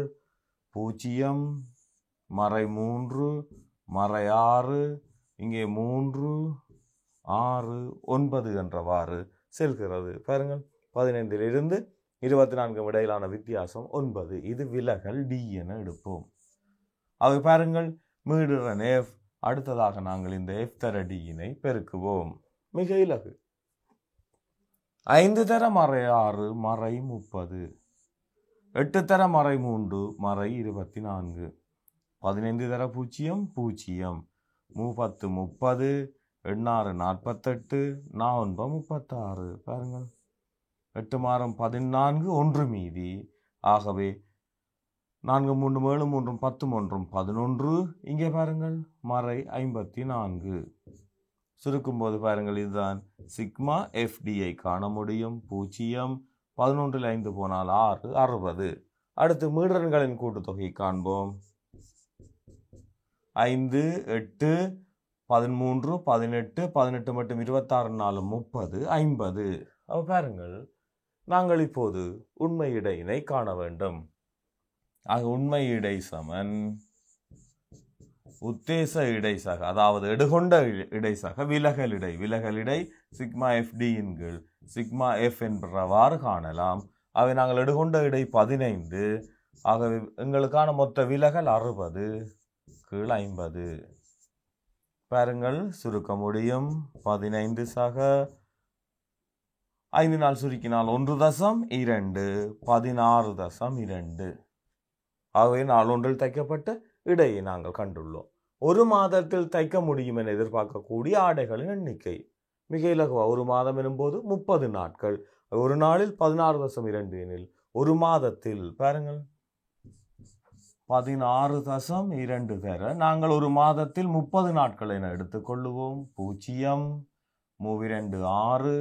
Speaker 1: 0, மறை 3, மறை 6, இங்கே 3, 6, 9 என்றவாறு செல்கிறது. பாருங்கள், 15லிருந்து 24 இடையிலான வித்தியாசம் 9. இது விலகல் டி என எடுப்போம். அவை பாருங்கள், மீடுரன் F. அடுத்ததாக நாங்கள் இந்த F தர டியினை பெருக்குவோம். மிக இலகு. 5 தர மறை 6 மறை 30, 8 தர மறை 3 மறை 24, 15 தர 0 0, 30 30, 8 48, 4 36. பாருங்கள், 8 மாறும் 14, 1 மீதி. ஆகவே 4 3 7 3 10 1 11. இங்கே பாருங்கள், மறை 54. சுருக்கும் போது பாருங்கள், இதுதான் சிக்மா FDஐ காண முடியும். 0, 11ல் 5 போனால் 6, 60. அடுத்து மீடரன்களின் கூட்டுத்தொகை காண்போம். 5, 8, 13, 18, 18 மற்றும் 26 4 30, 50. பாருங்கள், நாங்கள் இப்போது உண்மை இடையினை காண வேண்டும். ஆக உண்மை இடை சமன் உத்தேச இடைசக, அதாவது எடுகொண்ட இடைசக விலகல் இடை. விலகல் இடை சிக்மா FD இன் கீழ் சிக்மா F என்றவாறு காணலாம். அவை நாங்கள் எடுகொண்ட இடை 15. ஆகவே எங்களுக்கான மொத்த விலகல் 60 கீழ் 50. பாருங்கள், சுருக்க முடியும். 15 சக 5 நாள் சுருக்கினால் 1.2, 16.2. ஆகவே நாளொன்றில் தைக்கப்பட்ட இடையை நாங்கள் கண்டுள்ளோம். ஒரு மாதத்தில் தைக்க முடியும் என எதிர்பார்க்கக்கூடிய ஆடைகளின் எண்ணிக்கை மிக இலகுவா. ஒரு மாதம் எனும்போது 30 நாட்கள். ஒரு நாளில் 16.2 எனில் ஒரு மாதத்தில் பாருங்கள் 16.2 தர நாங்கள் ஒரு மாதத்தில் 30 நாட்கள் என எடுத்துக்கொள்ளுவோம். 0 3 6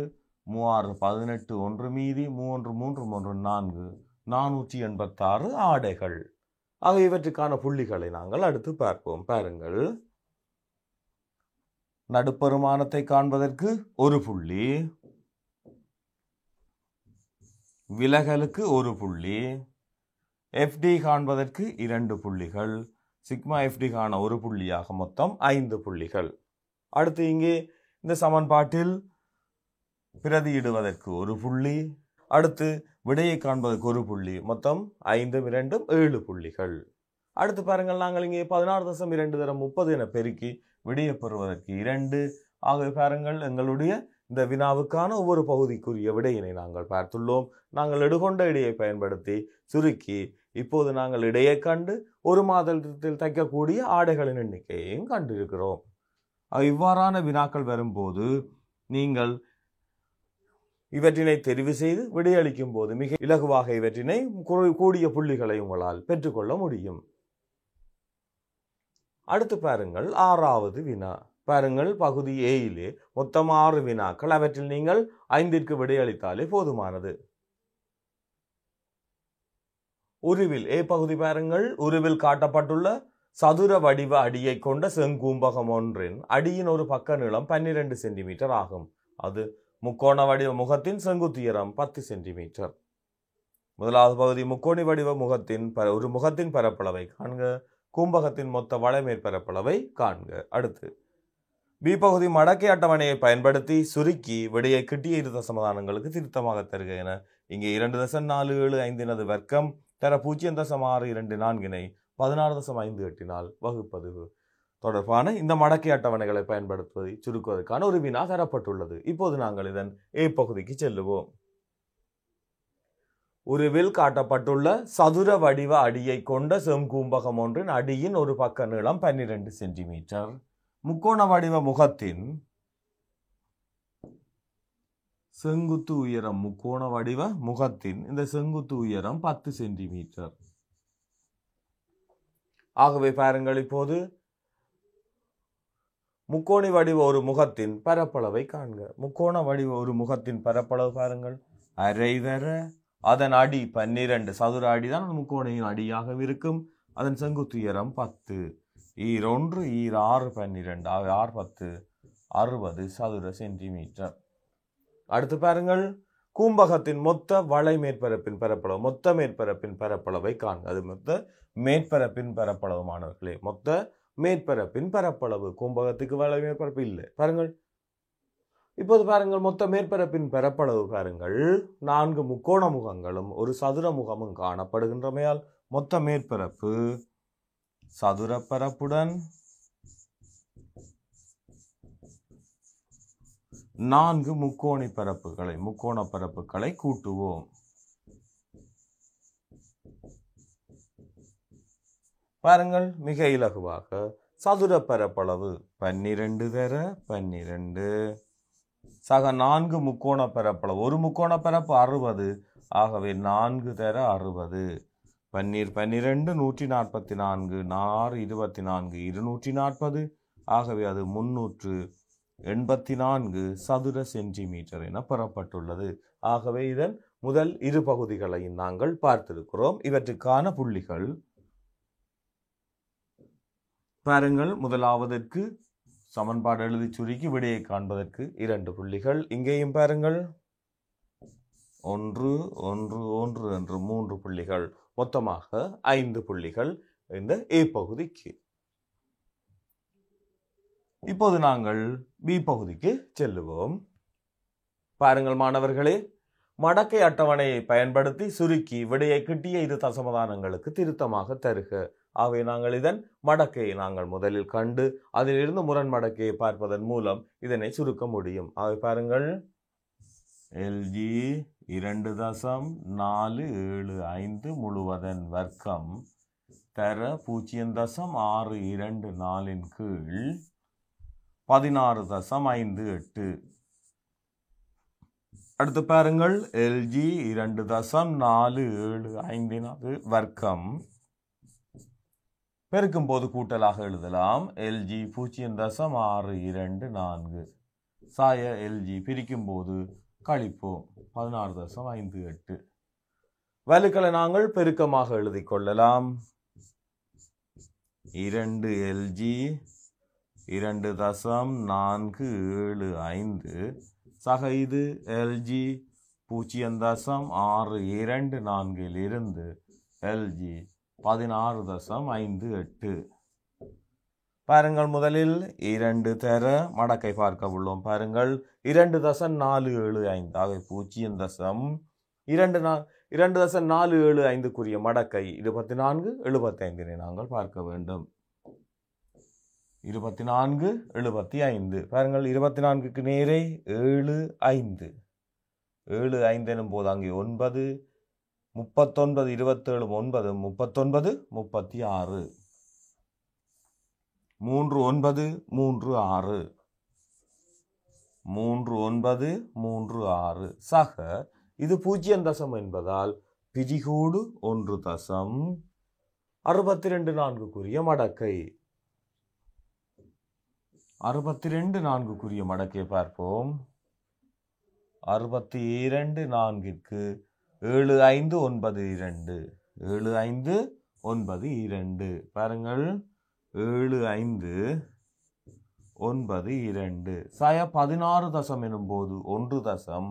Speaker 1: 3 18 1 மீதி 3 3 3 4 486 ஆடைகள். ஆக இவற்றுக்கான புள்ளிகளை நாங்கள் அடுத்து பார்ப்போம். பாருங்கள், நடுப்பெருமானத்தை காண்பதற்கு ஒரு புள்ளி, விலகலுக்கு ஒரு புள்ளி, எஃப்டி காண்பதற்கு 2 புள்ளிகள், சிக்மா எஃப்டி காண ஒரு புள்ளியாக மொத்தம் 5 புள்ளிகள். அடுத்து இங்கே இந்த சமன்பாட்டில் பிரதியிடுவதற்கு ஒரு புள்ளி, அடுத்து விடையை காண்பதற்கு ஒரு புள்ளி, மொத்தம் 5 2 7 புள்ளிகள். அடுத்து பாருங்கள், நாங்கள் இங்கே 16.2 தர 30 என பெருக்கி விடையை பெறுவதற்கு 2. ஆகவே பாருங்கள், எங்களுடைய இந்த வினாவுக்கான ஒவ்வொரு பகுதிக்குரிய விடையினை நாங்கள் பார்த்துள்ளோம். நாங்கள் எடுகொண்ட இடையை பயன்படுத்தி சுருக்கி இப்போது நாங்கள் இடையை கண்டு ஒரு மாதத்தில் தைக்கக்கூடிய ஆடைகளின் எண்ணிக்கையையும் கண்டிருக்கிறோம். இவ்வாறான வினாக்கள் வரும்போது நீங்கள் இவற்றினை தெரிவு செய்து விடையளிக்கும் போது மிக இலகுவாக இவற்றினை கூடிய புள்ளிகளை உங்களால் பெற்றுக்கொள்ள முடியும். அடுத்து பாருங்கள், 6வது வினா. பாருங்கள், பகுதி ஏயிலே மொத்தம் 6 வினாக்கள். அவற்றில் நீங்கள் 5ற்கு விடையளித்தாலே போதுமானது. உருவில் ஏ பகுதி பாருங்கள், உருவில் காட்டப்பட்டுள்ள சதுர வடிவ அடியை கொண்ட செங்கூம்பகம் ஒன்றின் அடியின் ஒரு பக்க நீளம் 12 சென்டிமீட்டர் ஆகும். அது முக்கோண வடிவ முகத்தின் செங்குத்துயரம் 10 சென்டிமீட்டர். முதலாவது பகுதி முக்கோணி வடிவ முகத்தின் ஒரு முகத்தின் பரப்பளவை காண்க. கூம்பகத்தின் மொத்த வளைமேற்பரப்பளவை காண்க. அடுத்து பி பகுதி மடக்கை அட்டவணையை பயன்படுத்தி சுருக்கி விடையை கிட்டிய இரு தசமதானங்களுக்கு திருத்தமாக தருக என இங்கே 2.475 வர்க்கம் தர 0.624 16.58 வகுப்பது தொடர்பான இந்த மடக்கை அட்டவணைகளை பயன்படுத்துவதை சுருக்குவதற்கான ஒரு வினா தரப்பட்டுள்ளது. இப்போது நாங்கள் இதன் ஏ பகுதிக்கு செல்லுவோம். உருவில் காட்டப்பட்டுள்ள சதுர வடிவ அடியை கொண்ட செங்கூம்பகம் ஒன்றின் அடியின் ஒரு பக்க நீளம் 12 சென்டிமீட்டர். முக்கோண வடிவ முகத்தின் செங்குத்து உயரம், முக்கோண வடிவ முகத்தின் இந்த செங்குத்து உயரம் 10 சென்டிமீட்டர். ஆகவே பாருங்கள், இப்போது முக்கோணி வடிவ ஒரு முகத்தின் பரப்பளவை காண்க. முக்கோண வடிவ ஒரு முகத்தின் பரப்பளவு பாருங்கள், அரை தர அதன் அடி 12 சதுர அடிதான் முக்கோணையின் அடியாக இருக்கும். அதன் செங்குத்து உயரம் 10 ஈர் 1 ஈர் 6 12 6 10 60 சதுர சென்டிமீட்டர். அடுத்து பாருங்கள், கூம்பகத்தின் மொத்த வளை மேற்பரப்பின் பரப்பளவு, மொத்த மேற்பரப்பின் பரப்பளவை காண்க. அது மொத்த மேற்பரப்பின் பரப்பளவு மாணவர்களே, மொத்த மேற்பரப்பின் பரப்பளவு. கூம்பகத்துக்கு வளை மேற்பரப்பு இல்லை பாருங்கள். இப்போது பாருங்கள், மொத்த மேற்பரப்பின் பரப்பளவு பாருங்கள், 4 முக்கோண முகங்களும் ஒரு சதுர முகமும் காணப்படுகின்றமையால் மொத்த மேற்பரப்பு சதுர பரப்புடன் 4 முக்கோண பரப்புகளை கூட்டுவோம். பாருங்கள், மிக இலகுவாக சதுர பரப்பளவு 12 தர 12 சக 4 முக்கோண பரப்பளவு, ஒரு முக்கோண பரப்பு 60. ஆகவே 4 தர 60 12 12 144 4 24 240. ஆகவே அது 384 சதுர சென்டிமீட்டர் என பெறப்பட்டுள்ளது. ஆகவே இதன் முதல் இரு பகுதிகளையும் நாங்கள் பார்த்திருக்கிறோம். இவற்றுக்கான புள்ளிகள் பாருங்கள், முதலாவதற்கு சமன்பாடு எழுதி சுருக்கி விடையை காண்பதற்கு 2 புள்ளிகள். இங்கேயும் பாருங்கள், 1 1 1 என்று 3 புள்ளிகள், மொத்தமாக 5 புள்ளிகள் இந்த ஏ பகுதிக்கு. இப்போது நாங்கள் பி பகுதிக்கு செல்லுவோம். பாருங்கள் மாணவர்களே, மடக்கை அட்டவணையை பயன்படுத்தி சுருக்கி விடையை கிட்டிய இரு தசமதானங்களுக்கு திருத்தமாக தருக. ஆகவே நாங்கள் இதன் மடக்கையை நாங்கள் முதலில் கண்டு அதிலிருந்து முரண் மடக்கையை பார்ப்பதன் மூலம் இதனை சுருக்க முடியும். ஆகவே பாருங்கள், எல்ஜி 2.475 முழுவதன் வர்க்கம் தர 0.624 கீழ் 16.58. அடுத்து பாருங்கள், எல்ஜி 2.475 வர்க்கம் பெருக்கும் போது கூட்டலாக எழுதலாம். LG 0.624 சாய LG பிரிக்கும் போது கழிப்போம் 16.58. வலுக்களை நாங்கள் பெருக்கமாக எழுதி கொள்ளலாம். 2LG 2.475 சக இது LG 0.624 இருந்து LG 16.58. பாருங்கள், முதலில் 2 தர மடக்கை பார்க்க உள்ளோம். பாருங்கள், 2.475 ஆக 2.475 மடக்கை 24.75 நாங்கள் பார்க்க வேண்டும். 24.75 பாருங்கள், 24க்கு நேரே 7.5 எனும் போது அங்கே 9 39 27 9 39 36 3936 3936 சக இது 0 தசம் என்பதால் பிரிகோடு 1 தசம் 62.4 மடக்கை 62.4 மடக்கை பார்ப்போம். 62.4க்கு 7592 7592 பாருங்கள், 7592 சாய 16 தசம் எனும் போது 1 தசம்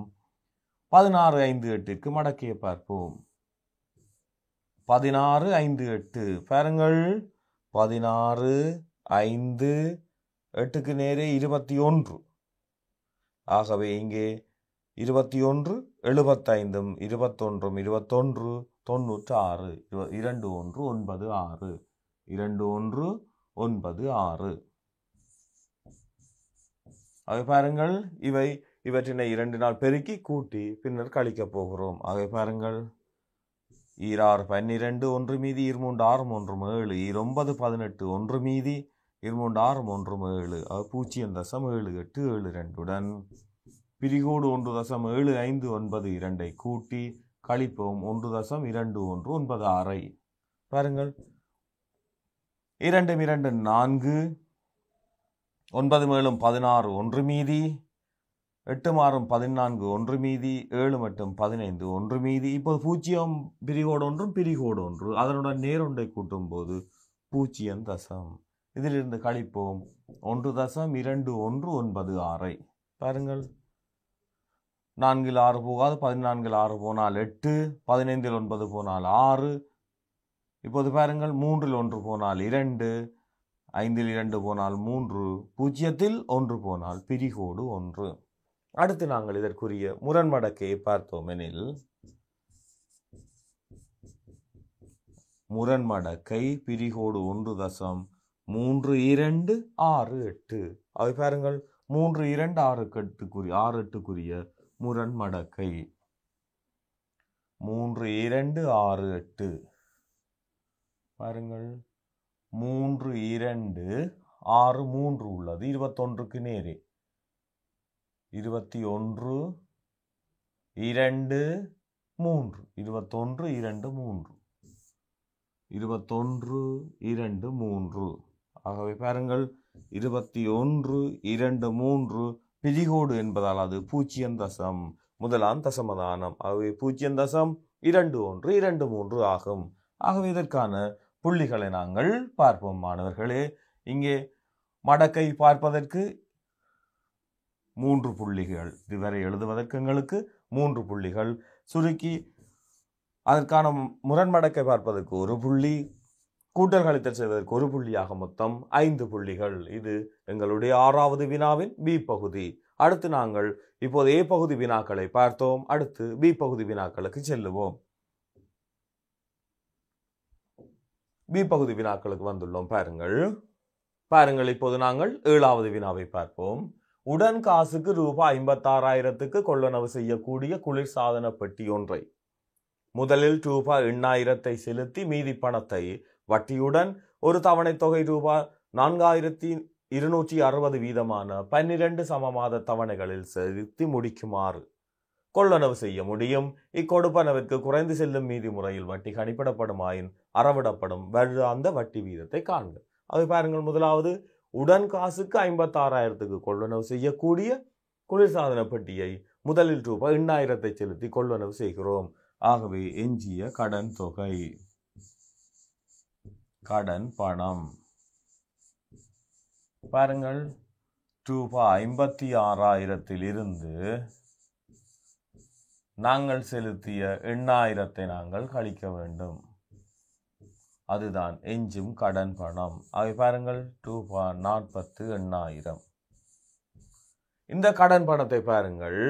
Speaker 1: 1658க்கு மடக்கையை பார்ப்போம். 1658 பாருங்கள், 1658க்கு நேரே 21 ஆகவே இங்கே 21 75 21 21 96 2196 2196. ஆகவே பாருங்கள், இவற்றினை 2 நாள் பெருக்கி கூட்டி பின்னர் கழிக்கப் போகிறோம். ஆகவே பாருங்கள், 6 12 1 மீதி 23 6 3 7 9 18 1 மீதி 23 6 3 7 0.7872 பிரிகோடு 1.759 கூட்டி கழிப்போம் 1.2196. பாருங்கள், 2 2 4 9 மேலும் 16 1 மீதி 8 மாறும் 14 1 மீதி 7 மட்டும் 15 1 மீதி. இப்போது 0 பிரிகோடு 1 பிரிகோடு 1 அதனுடன் நேரொன்றை கூட்டும் போது 0 தசம். இதிலிருந்து கழிப்போம் 1.2196. பாருங்கள், 4 6 போகாது, 14 6 போனால் 8, 15 9 போனால் 6. இப்போது பாருங்கள், 3 1 போனால் 2, 5 2 போனால் 3, 0 1 போனால் பிரிகோடு 1. அடுத்து நாங்கள் இதற்குரிய முரண்மடக்கையை பார்த்தோம் எனில், முரண்மடக்கை பிரிகோடு 1.3268. அவை பாருங்கள், 3268 முரண்மடக்கை 3268. பாருங்கள், 3263 உள்ளது. 21க்கு நேரே 21 2 3 21 2 3 21 2 3. ஆகவே பாருங்கள், 21 2 3 பிரிகோடு என்பதால் அது 0 தசம் முதலாம் தசமதானம். ஆகவே 0.2123 ஆகும். ஆகவே இதற்கான புள்ளிகளை நாங்கள் பார்ப்போம் மாணவர்களே. இங்கே மடக்கை பார்ப்பதற்கு 3 புள்ளிகள், இதுவரை எழுதுவதற்கு எங்களுக்கு 3 புள்ளிகள். சுருக்கி அதற்கான முரண்மடக்கை பார்ப்பதற்கு 1 புள்ளி, கூட்டல் கழித்தல் செய்வதற்கு 1 புள்ளியாக மொத்தம் 5 புள்ளிகள். இது எங்களுடைய 6வது வினாவின் பி பகுதி. அடுத்து நாங்கள் இப்போது ஏ பகுதி வினாக்களை பார்த்தோம். அடுத்து பி பகுதி வினாக்களுக்கு செல்லுவோம். பி பகுதி வினாக்களுக்கு வந்துள்ளோம். பாருங்கள், இப்போது நாங்கள் 7வது வினாவை பார்ப்போம். உடன் காசுக்கு ரூபாய் 56,000க்கு கொள்ளளவு செய்யக்கூடிய குளிர்சாதன பெட்டி ஒன்றை முதலில் ரூபாய் 8,000 செலுத்தி மீதி பணத்தை வட்டியுடன் ஒரு தவணை தொகை ரூபாய் 4,260 வீதமான 12 சமமாத தவணைகளில் செலுத்தி முடிக்குமாறு கொள்ளளவு செய்ய முடியும். இக்கொடுப்பனவிற்கு குறைந்து செல்லும் மீதி முறையில் வட்டி கணிப்பிடப்படுமாயின் அறவிடப்படும் வருடாந்த வட்டி வீதத்தை காண்க. அவை பாருங்கள், முதலாவது உடன் காசுக்கு 56,000க்கு கொள்ளளவு செய்யக்கூடிய குளிர்சாதன பெட்டியை முதலில் ரூபாய் 8,000 செலுத்தி கொள்ளளவு செய்கிறோம். ஆகவே எஞ்சிய கடன் தொகை, கடன் பணம் பாருங்கள், ரூபாய் 56,000 இருந்து நாங்கள் செலுத்திய 8,000 நாங்கள் கழிக்க வேண்டும். அதுதான் எஞ்சும் கடன் பணம். அவை பாருங்கள், ரூபாய் 48,000. இந்த கடன் பணத்தை பாருங்கள்,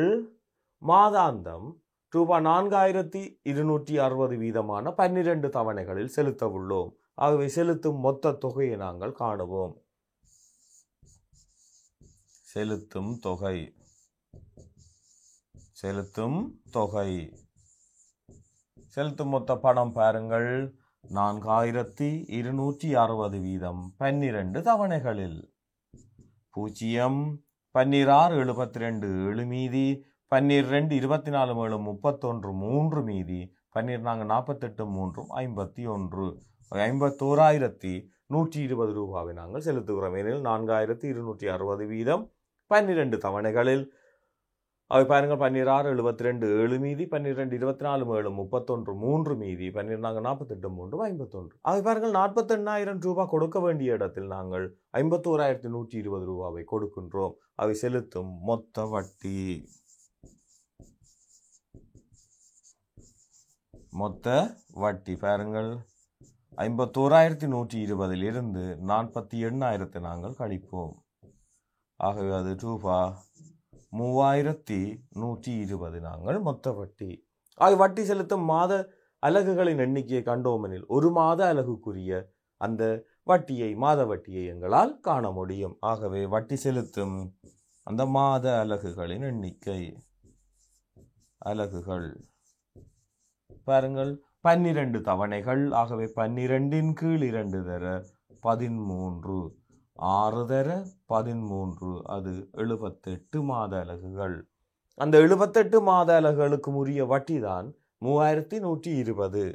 Speaker 1: மாதாந்தம் ரூபாய் 4,260 வீதமான 12 தவணைகளில் செலுத்த உள்ளோம். ஆகவே செலுத்தும் மொத்த தொகையை நாங்கள் காணுவோம். செலுத்தும் தொகை, செலுத்தும் தொகை, செலுத்தும் மொத்த பணம் பாருங்கள், 4,260 வீதம் 12 தவணைகளில் 0 12 72 7 மீதி 12 24 7 31 3 மீதி 12 48 3 51 51,120 ரூபாவை நாங்கள் செலுத்துகிறோம். ஏனெனில் 4,260 வீதம் 12 தவணைகளில். அவை பாருங்கள், 12 72 7 மீதி 12 24 7 31 3 மீதி 12 48 3 51. அவை பாருங்கள், 48,000 ரூபாய் கொடுக்க வேண்டிய இடத்தில் நாங்கள் 51,120 ரூபாவை கொடுக்கின்றோம். அவை செலுத்தும் மொத்த வட்டி, மொத்த வட்டி பாருங்கள், 51,120 இருந்து 48,000 நாங்கள் கழிப்போம். ஆகவே அது ரூபாய் 3,120 நாங்கள் மொத்த வட்டி. ஆக வட்டி செலுத்தும் மாத அலகுகளின் எண்ணிக்கையை கண்டோமெனில் ஒரு மாத அலகுக்குரிய அந்த வட்டியை, மாத வட்டியை எங்களால் காண முடியும். ஆகவே வட்டி செலுத்தும் அந்த மாத அலகுகளின் எண்ணிக்கை, அலகுகள் பாருங்கள், 12 தவணைகள். ஆகவே 12 கீழ் 2 தர 13, 6 தர 13, அது 78 மாத அலகுகள். அந்த 78 மாத அலகுகளுக்கு உரிய வட்டி தான் 3,120.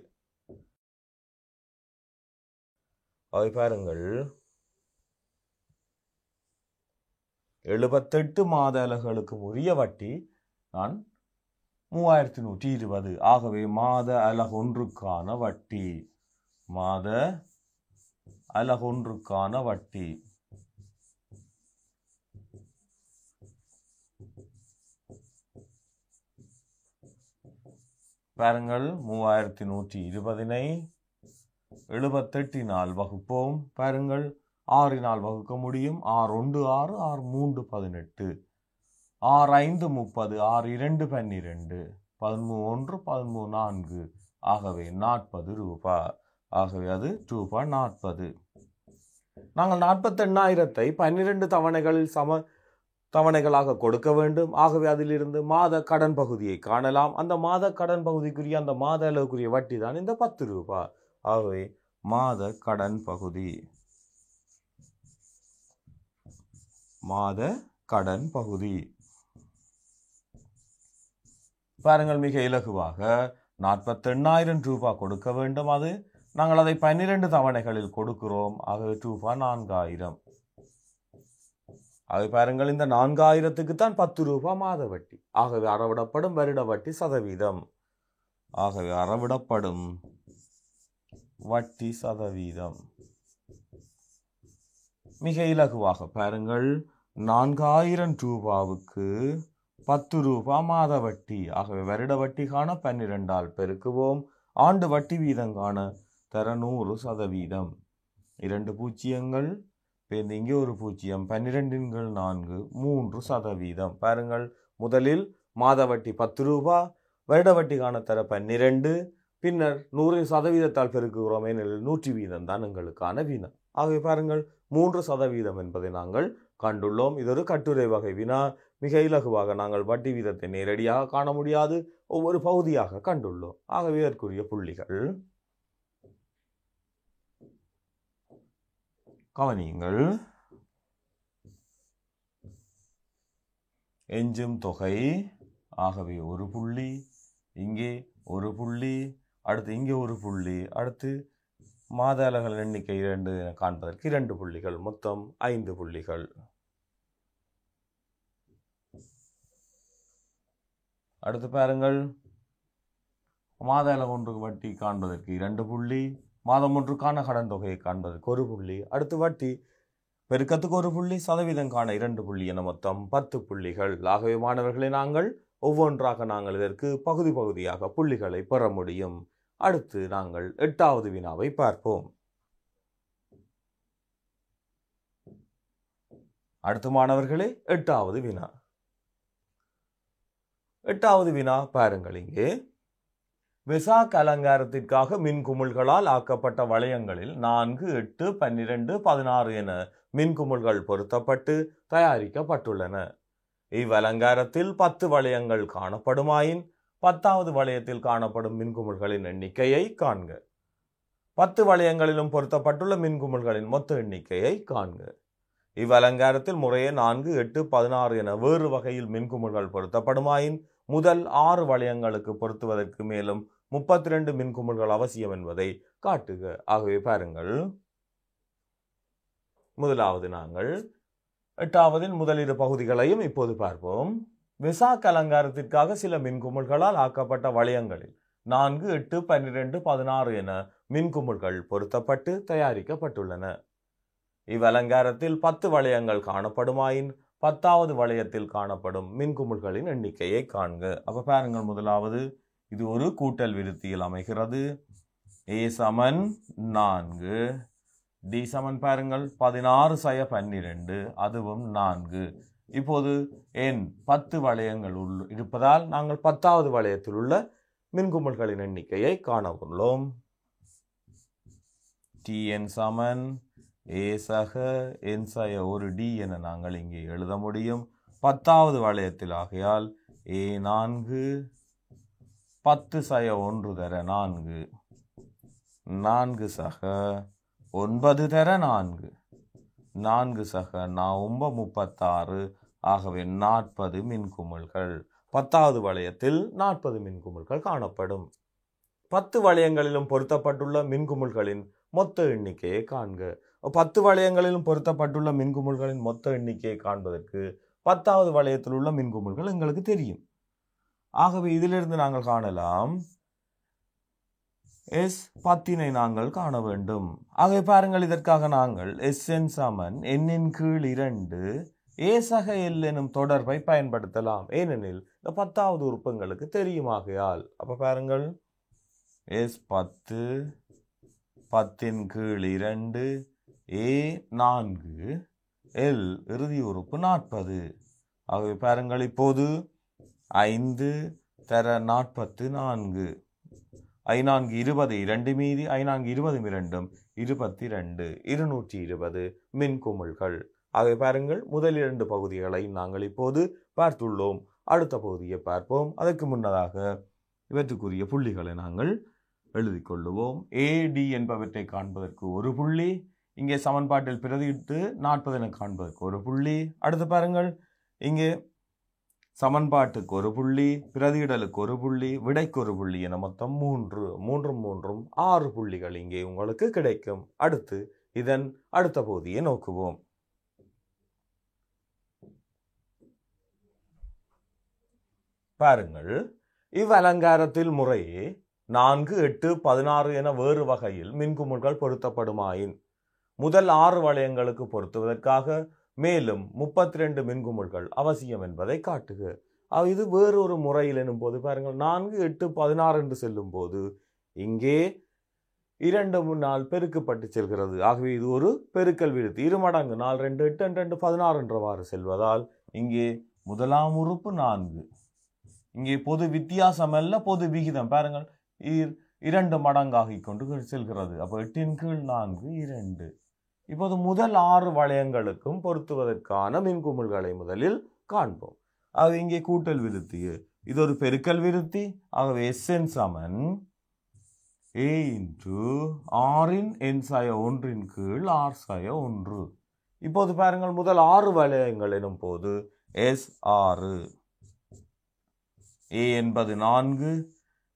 Speaker 1: அவை பாருங்கள், 78 மாத அலகுகளுக்கு உரிய வட்டி நான் 3,120. ஆகவே மாத அலகொன்றுக்கான வட்டி, மாத அலகொன்றுக்கான வட்டி பாருங்கள், 3,120 78 வகுப்போம். பாருங்கள், 6 வகுக்க முடியும். 6 1 6, 6 3 18, 6 5 30, 6 2 12, 13 13 4. ஆகவே 40 ரூபாய். ஆகவே அது ரூபாய் 40. நாங்கள் 48,000 12 தவணைகளில் சம தவணைகளாக கொடுக்க வேண்டும். ஆகவே அதிலிருந்து மாத கடன் பகுதியை காணலாம். அந்த மாத கடன் பகுதிக்குரிய, அந்த மாத அளவுக்குரிய வட்டி தான் இந்த 10 ரூபாய். ஆகவே மாத கடன் பகுதி, மாத கடன் பகுதி பாருங்கள், மிக இலகுவாக 48,000 ரூபாய் கொடுக்க வேண்டும். அது நாங்கள் அதை 12 தவணைகளில் கொடுக்கிறோம். ஆகவே ரூபாய் 4,000. அதை பாருங்கள், இந்த 4,000க்கு தான் 10 ரூபாய் மாத வட்டி. ஆகவே அறவிடப்படும் வருட வட்டி சதவீதம். ஆகவே அறவிடப்படும் வட்டி சதவீதம். மிக இலகுவாக பாருங்கள், 4,000 ரூபாவுக்கு 10 ரூபாய் மாத வட்டி. ஆகவே வருட வட்டி காண 12ஆல் பெருக்குவோம். ஆண்டு வட்டி வீதம் காண தர 100%. 2 பூஜ்ஜியங்கள், இங்கே ஒரு பூஜ்ஜியம், 12 4 3%. பாருங்கள், முதலில் மாத வட்டி 10 ரூபாய், வருட வட்டி காண தர 12, பின்னர் 100%ஆல் பெருக்குகிறோம். ஏனெனில் 100 வீதம் தான் எங்களுக்கான வீதம். ஆகவே பாருங்கள், 3% என்பதை நாங்கள் கண்டுள்ளோம். இது ஒரு கட்டுரை வகை வினா. மிக இலகுவாக நாங்கள் வட்டி வீதத்தை நேரடியாக காண முடியாது, ஒவ்வொரு பகுதியாக கண்டுள்ளோம். ஆகவே இதற்குரிய புள்ளிகள் கவனியுங்கள். எஞ்சும் தொகை ஆகவே ஒரு புள்ளி, இங்கே ஒரு புள்ளி, அடுத்து இங்கே ஒரு புள்ளி, அடுத்து மாத அலகுகள் எண்ணிக்கை 2 காண்பதற்கு 2 புள்ளிகள், மொத்தம் 5 புள்ளிகள். அடுத்து பாருங்கள், மாத அலகு ஒன்றுக்கு வட்டி காண்பதற்கு 2 புள்ளி, மாதம் ஒன்றுக்கான கடன் தொகையை காண்பதற்கு 1 புள்ளி, அடுத்து வட்டி பெருக்கத்துக்கு 1 புள்ளி, சதவீதம் காண 2 புள்ளி என மொத்தம் 10 புள்ளிகள். ஆகவே மாணவர்களை நாங்கள் ஒவ்வொன்றாக நாங்கள் இதற்கு பகுதி பகுதியாக புள்ளிகளை பெற முடியும். அடுத்து நாங்கள் 8வது வினாவை பார்ப்போம். அடுத்து மாணவர்களே 8வது வினா. 8வது வினா பாருங்கள். இங்கே வெசாக் அலங்காரத்திற்காக மின்குமிழ்களால் ஆக்கப்பட்ட வளையங்களில் 4, 8, 12, 16 என மின்குமிழ்கள் பொருத்தப்பட்டு தயாரிக்கப்பட்டுள்ளன. இவ்வலங்காரத்தில் 10 வளையங்கள் காணப்படுமாயின் 10வது வளையத்தில் காணப்படும் மின்குமிழ்களின் எண்ணிக்கையை காண்க. 10 வளையங்களிலும் பொருத்தப்பட்டுள்ள மின்குமிழ்களின் மொத்த எண்ணிக்கையை காண்க. இவ்வலங்காரத்தில் முறையே 4, 8, 16 என வேறு வகையில் மின்குமிழ்கள் பொருத்தப்படுமாயின் முதல் 6 வளையங்களுக்கு பொருத்துவதற்கு மேலும் 32 மின்குமிழ்கள் அவசியம் என்பதை காட்டுக. ஆகவே பாருங்கள், முதலாவது நாங்கள் 8வதின் முதல் 2 பகுதிகளையும் இப்போது பார்ப்போம். வெசாக் அலங்காரத்திற்காக சில மின்குமிழ்களால் ஆக்கப்பட்ட வளையங்களில் 4, 8, 12, 16 என மின்குமிழ்கள் பொருத்தப்பட்டு தயாரிக்கப்பட்டுள்ளன. இவ்வலங்காரத்தில் 10 வளையங்கள் காணப்படுமாயின் 10வது வளையத்தில் காணப்படும் மின்குமிழ்களின் எண்ணிக்கையை காண்க. அப்ப பாருங்கள், முதலாவது இது ஒரு கூட்டல் விருத்தியில் அமைகிறது. A சமன் 4, D சமன் பாருங்கள் 16 சய 12, அதுவும் 4. இப்போது எண் 10 வளையங்கள் இருப்பதால் நாங்கள் 10வது வளையத்தில் உள்ள மின்குமிழ்களின் எண்ணிக்கையை காண உள்ளோம். Tn சமன் A சக n சய 1D என நாங்கள் இங்கே எழுத முடியும். 10வது வளையத்தில் ஆகையால் A4 10 சய 1 தர 4, 4 சக 9 தர 4, 4 சக 9 36, ஆகவே 40 மின்குமிழ்கள். 10வது வளையத்தில் 40 மின்குமிழ்கள் காணப்படும். 10 வளையங்களிலும் பொருத்தப்பட்டுள்ள மின்குமிழ்களின் மொத்த எண்ணிக்கையை காண்க. 10 வளையங்களிலும் பொருத்தப்பட்டுள்ள மின்குமிழ்களின் மொத்த எண்ணிக்கையை காண்பதற்கு 10வது வளையத்தில் உள்ள மின்குமிழ்கள் எங்களுக்கு தெரியும். ஆகவே இதிலிருந்து நாங்கள் காணலாம் S10 நாங்கள் காண வேண்டும். ஆகவே பாருங்கள், இதற்காக நாங்கள் Sn சமன் n கீழ் 2 A சக L எனும் தொடர்பை பயன்படுத்தலாம். ஏனெனில் இந்த 10வது உறுப்பு எங்களுக்கு தெரியுமாகையால். அப்ப பாருங்கள், S10 10 கீழ் 2 A4 L இறுதி உறுப்பு 40. ஆகவே பாருங்கள், இப்போது 5 தர 44, I4 20, 2 மீதி I4 20 22, 220 மின்குமிழ்கள். ஆகவே பாருங்கள், முதல் 2 பகுதிகளை நாங்கள் இப்போது பார்த்துள்ளோம். அடுத்த பகுதியை பார்ப்போம். அதற்கு முன்னதாக இவற்றுக்குரிய புள்ளிகளை நாங்கள் எழுதி கொள்ளுவோம். AD என்பவற்றை காண்பதற்கு 1 புள்ளி, இங்கே சமன்பாட்டில் பிரதியிட்டு 40 என காண்பதற்கு 1 புள்ளி. அடுத்து பாருங்கள், இங்கே சமன்பாட்டுக்கு 1 புள்ளி, பிரதியிடலுக்கு 1 புள்ளி, விடைக்கு 1 புள்ளி என மொத்தம் 3 6 புள்ளிகள் இங்கே உங்களுக்கு கிடைக்கும். அடுத்து இதன் அடுத்த பகுதியை நோக்குவோம். பாருங்கள், இவ்வலங்காரத்தில் முறையே 4, 8, 16 என வேறு வகையில் மின்குமிழ்கள் பொருத்தப்படுமாயின் முதல் 6 வளையங்களுக்கு பொருத்துவதற்காக மேலும் 32 மின்குமிழ்கள் அவசியம் என்பதை காட்டுக. இது வேறொரு முறையில் எனும் போது பாருங்கள், 4, 8, 16 என்று செல்லும் போது இங்கே 2 முன்னால் பெருக்கப்பட்டு செல்கிறது. ஆகவே இது ஒரு பெருக்கல் விருத்தி. 2 மடங்கு 4, 2, 8, 2, 16 என்றவாறு செல்வதால் இங்கே முதலாம் உறுப்பு 4. இங்கே பொது வித்தியாசம் அல்ல, பொது விகிதம். பாருங்கள், 2 மடங்காகிக் கொண்டு செல்கிறது. அப்போ 8 கீழ் 4 2. இப்போது முதல் 6 வளையங்களுக்கும் பொருத்துவதற்கான மின்குமிழ்களை முதலில் காண்போம். அது இங்கே கூட்டல் விருத்தி, இது ஒரு பெருக்கல் விருத்தி. ஆகவே Sn Saman A R in n சய 1 கீழ் R சய 1. இப்போது பாருங்கள், முதல் 6 வளையங்கள் எனும் போது S6, ஏ என்பது 4,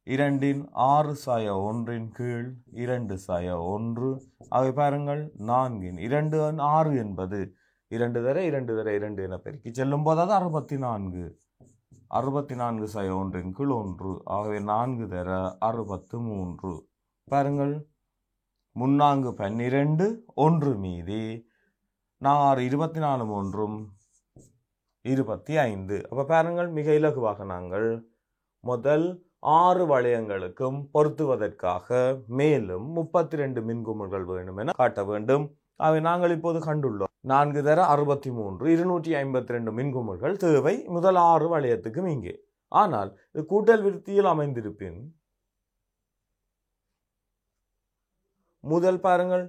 Speaker 1: 2 6 1 கீழ் 2 1. அவை பாருங்கள் 4 2 6 என்பது 2 தர 2 தர 2 என பெருக்கி செல்லும் போது அது 64. 64 1 கீழ் 1. ஆகவே 4 தர 63. பாருங்கள் 3 12 1 மீதி 4 24 1 25. அப்ப பாருங்கள் மிக இலகுவாக நாங்கள் முதல் 6 வளையங்களுக்கும் பொருத்துவதற்காக மேலும் 32 மின்குமிழ்கள் வேண்டும் என காட்ட வேண்டும். அவை நாங்கள் இப்போது கண்டுள்ளோம். 4 தர 63 252 மின்குமிழ்கள் தேவை முதல் 6 வளையத்துக்கும் இங்கே. ஆனால் இது கூட்டல் விருத்தியில் அமைந்திருப்பின் முதல் பாருங்கள்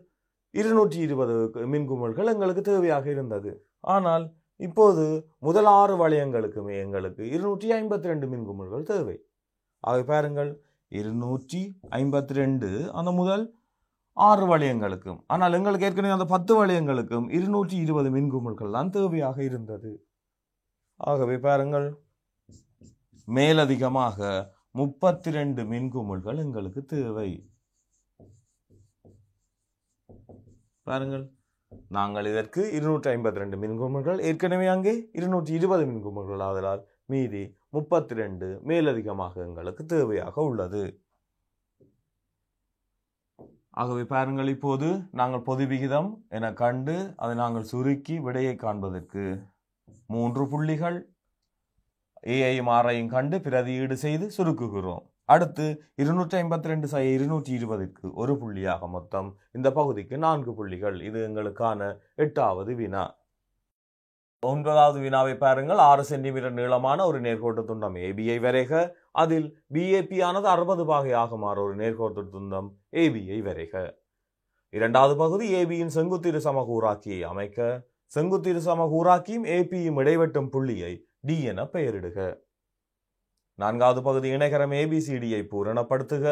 Speaker 1: 220 மின்குமிழ்கள் எங்களுக்கு தேவையாக இருந்தது. ஆனால் இப்போது முதல் 6 வளையங்களுக்குமே எங்களுக்கு 252 மின்குமிழ்கள் தேவை. அவை பாருங்கள் 252 அந்த முதல் 6 வளையங்களுக்கும். ஆனால் எங்களுக்கு ஏற்கனவே அந்த 10 வளையங்களுக்கும் 220 மின்குமிழ்கள் தான் தேவையாக இருந்தது. ஆகவே பாருங்கள் மேலதிகமாக 32 மின்குமிழ்கள் எங்களுக்கு தேவை. பாருங்கள் நாங்கள் இதற்கு 252 மின்குமிழ்கள் ஏற்கனவே அங்கே 220 மின்குமிழ்கள் ஆதலால் மீதி 32 மேலதிகமாக எங்களுக்கு தேவையாக உள்ளது. ஆகவே பாருங்கள் இப்போது நாங்கள் பொது விகிதம் என கண்டு அதை நாங்கள் சுருக்கி விடையை காண்பதற்கு 3 புள்ளிகள் ஏஐயும் ஆரையும் கண்டு பிரதியீடு செய்து சுருக்குகிறோம். அடுத்து 252 220க்கு ஒரு புள்ளியாக மொத்தம் இந்த பகுதிக்கு 4 புள்ளிகள். இது எங்களுக்கான 8வது வினா. 9வது வினாவை பாருங்கள். 6 சென்டிமீட்டர் நீளமான ஒரு நேர்கோட்டு துண்டம் ஏபியை வரைக. அதில் பிஏபி ஆனது 60 பாகை ஆகுமாறு ஒரு நேர்கோட்டு துண்டம் ஏபியை வரைக. 2வது பகுதி ஏபியின் செங்குத்திரு சமகூராக்கியை அமைக்க. செங்குத்திரு சமகூராக்கியும் ஏபியும் இடைவெட்டும் புள்ளியை டி என பெயரிடுக. 4வது பகுதி இணைகரம் ஏபிசிடியை பூரணப்படுத்துக.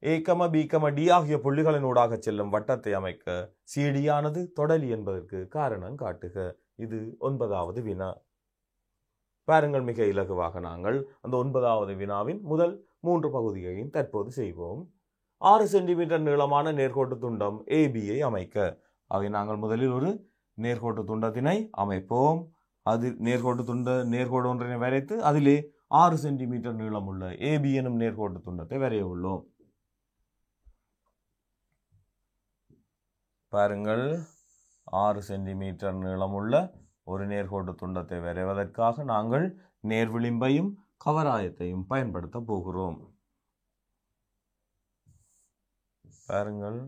Speaker 1: ஏ பி டி ஆகிய புள்ளிகளினூடாக செல்லும் வட்டத்தை அமைக்க. சிடியானது தொடலி என்பதற்கு காரணம் காட்டுக. இது 9வது வினா. பாருங்கள் மிக இலகுவாக நாங்கள் அந்த 9வது வினாவின் முதல் 3 பகுதியையும் தற்போது செய்வோம். 6 சென்டிமீட்டர் நீளமான நேர்கோட்டு துண்டம் ஏபியை அமைக்க. ஆகவே நாங்கள் முதலில் ஒரு நேர்கோட்டு துண்டத்தினை அமைப்போம். அது நேர்கோடு ஒன்றினை வரைத்து அதிலே 6 சென்டிமீட்டர் நீளமுள்ள ஏபி எனும் நேர்கோட்டு துண்டத்தை வரைய உள்ளோம். பாருங்கள் 6 சென்டிமீட்டர் நீளமுள்ள ஒரு நேர்கோட்டு துண்டத்தை வரைவதற்காக நாங்கள் நேர்விளிம்பையும் கவராயத்தையும் பயன்படுத்த போகிறோம். பாருங்கள்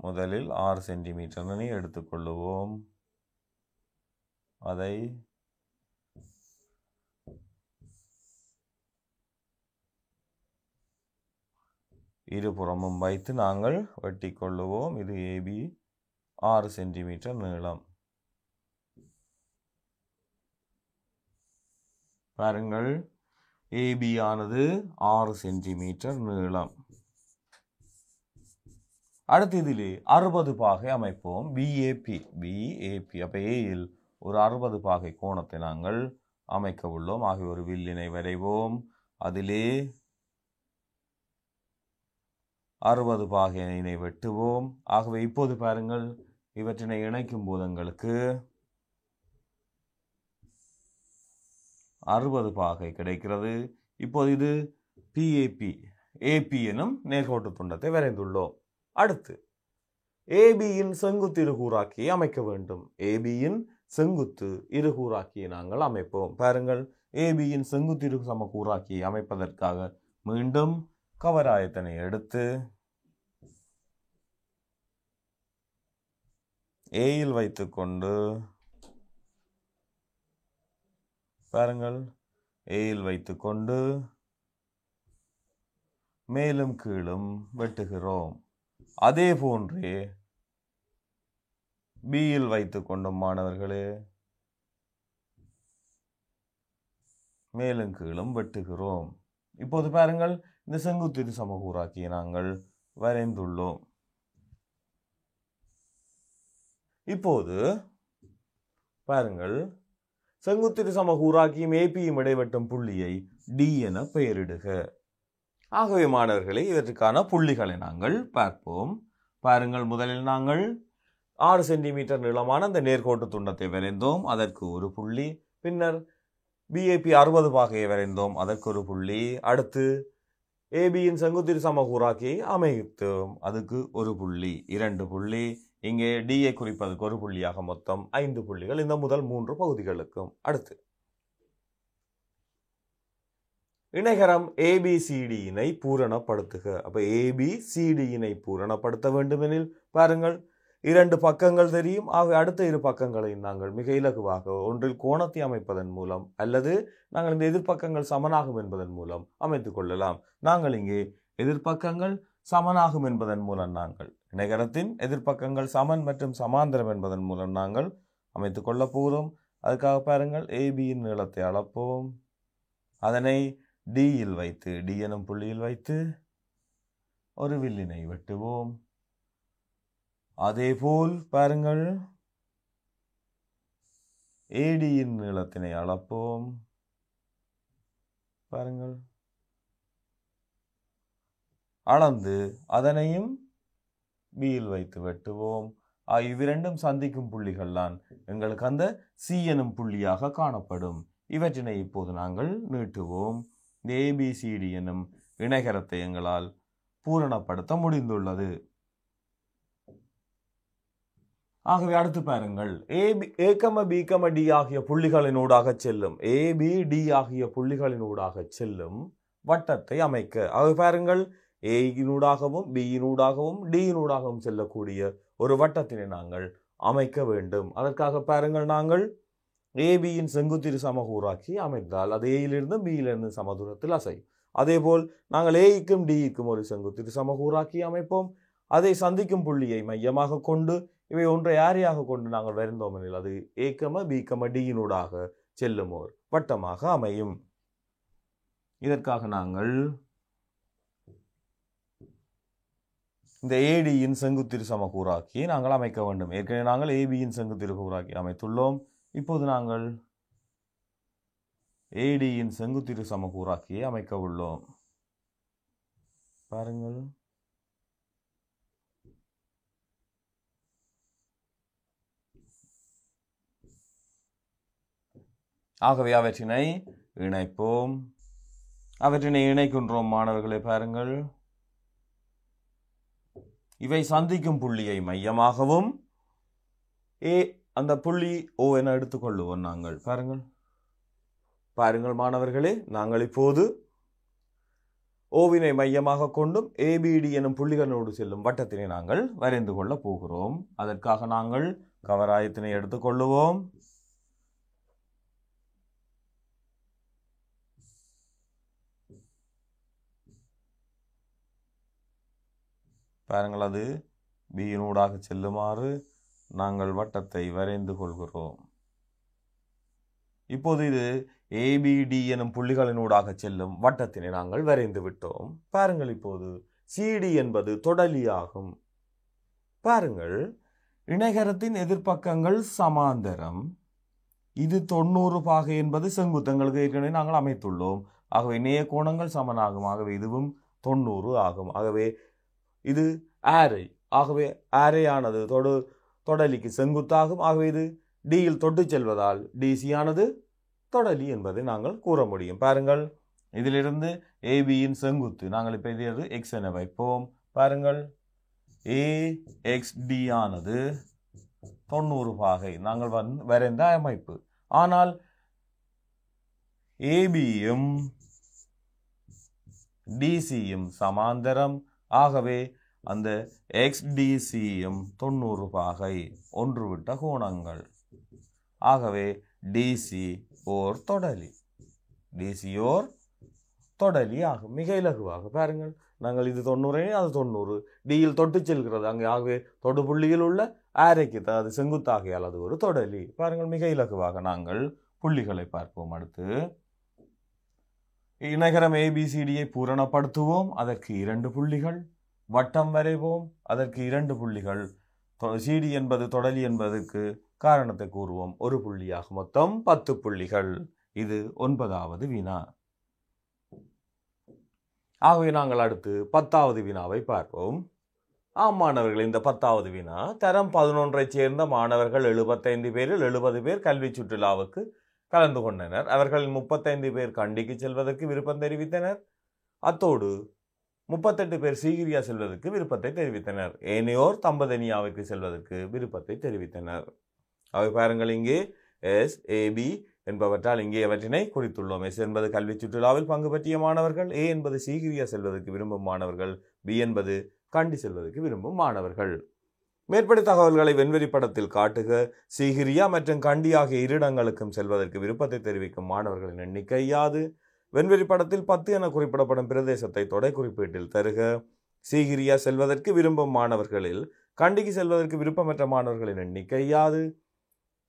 Speaker 1: முதலில் 6 சென்டிமீட்டர் எடுத்துக்கொள்ளுவோம். அதை இருபுறமும் வைத்து நாங்கள் வெட்டி கொள்ளுவோம். இது ஏபி 6 சென்டிமீட்டர் நீளம். பாருங்கள் ஏபி ஆனது 6 சென்டிமீட்டர் நீளம். அடுத்து இதிலே 60 பாகை அமைப்போம். பிஏபி அப்ப ஏயில் ஒரு 60 பாகை கோணத்தை நாங்கள் அமைக்க உள்ளோம். ஆகிய ஒரு வில்லினை வரைவோம். அதிலே 60 பாகையினை வெட்டுவோம். ஆகவே இப்போது பாருங்கள் இவற்றினை இணைக்கும் போது எங்களுக்கு 60 பாகை கிடைக்கிறது. இப்போது இது பிஏபி ஏபி எனும் நேர்கோட்டு துண்டத்தை வரைந்துள்ளோம். அடுத்து ஏபியின் செங்குத்து இருகூறாக்கியை அமைக்க வேண்டும். ஏபியின் செங்குத்து இருகூறாக்கியை நாங்கள் அமைப்போம். பாருங்கள் ஏபியின் செங்குத்து இரு சமகூறாக்கியை அமைப்பதற்காக மீண்டும் கவராயத்தினை எடுத்து ஏயில் வைத்துக்கொண்டு பாருங்கள் ஏயில் வைத்துக்கொண்டு மேலும் கீழும் வெட்டுகிறோம். அதே போன்றே பியில் வைத்துக் கொண்டும் மாணவர்களே மேலும் கீழும் வெட்டுகிறோம். இப்போது பாருங்கள் இந்த செங்குத்து சமகூறாக்கியை நாங்கள் வரைந்துள்ளோம். இப்போது பாருங்கள் செங்குத்திரு சமகூராக்கியும் ஏபியும் இடைவெட்டும் புள்ளியை டி என பெயரிடுக. ஆகவே மாணவர்களே, இதற்கான புள்ளிகளை நாங்கள் பார்ப்போம். பாருங்கள், முதலில் நாங்கள் 6 சென்டிமீட்டர் நீளமான அந்த நேர்கோட்டு துண்டத்தை வரைந்தோம், அதற்கு ஒரு புள்ளி. பின்னர் பிஏபி 60 பாகையை வரைந்தோம், அதற்கு ஒரு புள்ளி. அடுத்து ஏபியின் செங்குத்திரு சமகூராக்கியை அமைத்தோம், அதுக்கு ஒரு புள்ளி, 2 புள்ளி. இங்கே டியை குறிப்பதற்கு ஒரு புள்ளியாக மொத்தம் 5 புள்ளிகள் இந்த முதல் 3 பகுதிகளுக்கும். அடுத்து இணைகரம் ஏபிசிடியினை பூரணப்படுத்துக. அப்ப ஏபிசிடியினை பூரணப்படுத்த வேண்டுமெனில் பாருங்கள், 2 பக்கங்கள் தெரியும். ஆகவே அடுத்த 2 பக்கங்களை நாங்கள் மிக இலகுவாக ஒன்றில் கோணத்தை அமைப்பதன் மூலம் அல்லது நாங்கள் இந்த எதிர்பக்கங்கள் சமனாகும் என்பதன் மூலம் அமைத்துக் கொள்ளலாம். நாங்கள் இங்கே எதிர்பக்கங்கள் சமனாகும் என்பதன் மூலம் நாங்கள் இணைகரத்தின் எதிர்பக்கங்கள் சமன் மற்றும் சமாந்தரம் என்பதன் மூலம் நாங்கள் அமைத்துக் கொள்ள போகிறோம். அதுக்காக பாருங்கள், ஏபியின் நீளத்தை அளப்போம், அதனை டியில் வைத்து டி எனும் புள்ளியில் வைத்து ஒரு வில்லினை வெட்டுவோம். அதேபோல் பாருங்கள், ஏடியின் நீளத்தினை அளப்போம். பாருங்கள், அளந்து அதனையும் பியில் வைத்து வெட்டுவோம். இவ்விரண்டும் சந்திக்கும் புள்ளிகள் தான் எங்களுக்கு அந்த சி எனும் புள்ளியாக காணப்படும். இவற்றினை இப்போது நாங்கள் நீட்டுவோம். ஏபிசிடி எனும் இணைகரத்தை எங்களால் பூரணப்படுத்த முடிந்துள்ளது. ஆகவே அடுத்து பாருங்கள், ஏ,பி,டி ஆகிய புள்ளிகளினூடாக செல்லும் ஏபிடி ஆகிய புள்ளிகளினூடாக செல்லும் வட்டத்தை அமைக்க. ஆகவே பாருங்கள், ஏயினூடாகவும் பியினூடாகவும் டியினூடாகவும் செல்லக்கூடிய ஒரு வட்டத்தினை நாங்கள் அமைக்க வேண்டும். அதற்காக பாருங்கள், நாங்கள் ஏபியின் செங்குத்திரு சமகூராக்கி அமைத்தால் அது ஏயிலிருந்து பியிலிருந்து சமதூரத்தில் அசையும். அதேபோல் நாங்கள் ஏய்க்கும் டிக்கும் ஒரு செங்குத்திரு சமகூராக்கி அமைப்போம். அதை சந்திக்கும் புள்ளியை மையமாக கொண்டு இவை ஒன்றை ஆரியாக கொண்டு நாங்கள் வரைந்தோம் எனில் அது ஏ,பி,டியினூடாக செல்லும் ஓர் வட்டமாக அமையும். இதற்காக நாங்கள் இந்த ஏடியின் செங்குத்திரு சமகூராக்கியை நாங்கள் அமைக்க வேண்டும். ஏற்கனவே நாங்கள் ஏபியின் செங்குத்திரு கூராக்கி அமைத்துள்ளோம். இப்போது நாங்கள் ஏடியின் செங்குத்திரு சமகூராக்கியை அமைக்க உள்ளோம். பாருங்கள், ஆகவே அவற்றினை இணைப்போம். அவற்றினை இணைக்கின்றோம் மாணவர்களை. பாருங்கள், இவை சந்திக்கும் புள்ளியை மையமாகவும் அந்த புள்ளி ஓ என எடுத்துக்கொள்ளுவோம் நாங்கள். பாருங்கள் மாணவர்களே, நாங்கள் இப்போது ஓவினை மையமாக கொண்டும் ஏபிடி எனும் புள்ளிகளோடு செல்லும் வட்டத்தினை நாங்கள் வரைந்து கொள்ள போகிறோம். அதற்காக நாங்கள் கவராயத்தினை எடுத்துக்கொள்ளுவோம். பாருங்கள், அது பியினூடாக செல்லுமாறு நாங்கள் வட்டத்தை வரைந்து கொள்கிறோம். இப்போது இது ஏபிடி எனும் புள்ளிகளினூடாக செல்லும் வட்டத்தினை நாங்கள் வரைந்து விட்டோம். பாருங்கள், இப்போது சிடி என்பது தொடலியாகும். பாருங்கள், இணைகரத்தின் எதிர்பக்கங்கள் சமாந்தரம். இது 90 பாகை என்பது செங்குத்தங்களுக்கு ஏற்கனவே நாங்கள் அமைத்துள்ளோம். ஆகவே நேய கோணங்கள் சமனாகும். ஆகவே இதுவும் 90 ஆகும். ஆகவே இது ஆரை. ஆகவே ஆரையானது தொடலிக்கு செங்குத்தாகும். ஆகவே இது டியில் தொட்டு செல்வதால் டிசியானது தொடலி என்பதை நாங்கள் கூற முடியும். பாருங்கள், இதிலிருந்து ஏபியின் செங்குத்து நாங்கள் இப்போ இது எக்ஸ் என வைப்போம். பாருங்கள், ஏஎக்ஸ்டி ஆனது 90 பாகை நாங்கள் வரைந்த அமைப்பு. ஆனால் ஏபியும் டிசியும் சமாந்தரம். ஆகவே அந்த எக்ஸ்டிசியும் 90 பாகை, ஒன்று விட்ட கோணங்கள். ஆகவே டிசி ஓர் தொடலி, டிசி ஓர் தொடலி ஆகும். மிக இலகுவாக பாருங்கள், நாங்கள் இது 90 அது 90 டியில் தொட்டு செல்கிறது அங்கே. ஆகவே தொடு புள்ளியில் உள்ள ஆரைக்கு அது செங்குத்தாகையால் அது ஒரு தொடலி. பாருங்கள், மிக இலகுவாக நாங்கள் புள்ளிகளை பார்ப்போம். அடுத்து இணைகரம் ஏபிசிடியை பூரணப்படுத்துவோம். அதற்கு 2 புள்ளிகள். வட்டம் வரைவோம். அதற்கு 2 புள்ளிகள். சிடி என்பது தொடலி என்பதற்கு காரணத்தை கூறுவோம். ஒரு புள்ளியாக மொத்தம் 10 புள்ளிகள். இது 9வது வினா. ஆகவே நாங்கள் அடுத்து 10வது வினாவை பார்ப்போம். மாணவர்கள், இந்த 10வது வினா தரம் 11ஐ சேர்ந்த மாணவர்கள் 75 பேரில் 70 பேர் கல்வி சுற்றுலாவுக்கு கலந்து கொண்டனர். அவர்கள் 35 பேர் கண்டிக்கு செல்வதற்கு விருப்பம் தெரிவித்தனர். அத்தோடு 38 பேர் சீகிரியா செல்வதற்கு விருப்பத்தை தெரிவித்தனர். ஏனையோர் தம்பதனியாவிற்கு செல்வதற்கு விருப்பத்தை தெரிவித்தனர். அவை பாருங்கள், இங்கே எஸ் ஏபி என்பவற்றால் இங்கே அவற்றினை குறித்துள்ளோம். எஸ் என்பது கல்வி சுற்றுலாவில் பங்கு பற்றிய மாணவர்கள், ஏ என்பது சீகிரியா செல்வதற்கு விரும்பும் மாணவர்கள், பி என்பது கண்டி செல்வதற்கு விரும்பும் மாணவர்கள். மேற்படி தகவல்களை வெண்வெளி படத்தில் காட்டுக. சீகிரியா மற்றும் கண்டி ஆகிய இரு இடங்களுக்கும் செல்வதற்கு விருப்பத்தை தெரிவிக்கும் மாணவர்களின் எண்ணிக்கை யாது? வெண்வெளி படத்தில் 10 என குறிப்பிடப்படும் பிரதேசத்தை தொடை குறிப்பீட்டில் தருக. சீகிரியா செல்வதற்கு விரும்பும் மாணவர்களில் கண்டிக்கு செல்வதற்கு விருப்பமற்ற மாணவர்களின் எண்ணிக்கை யாது?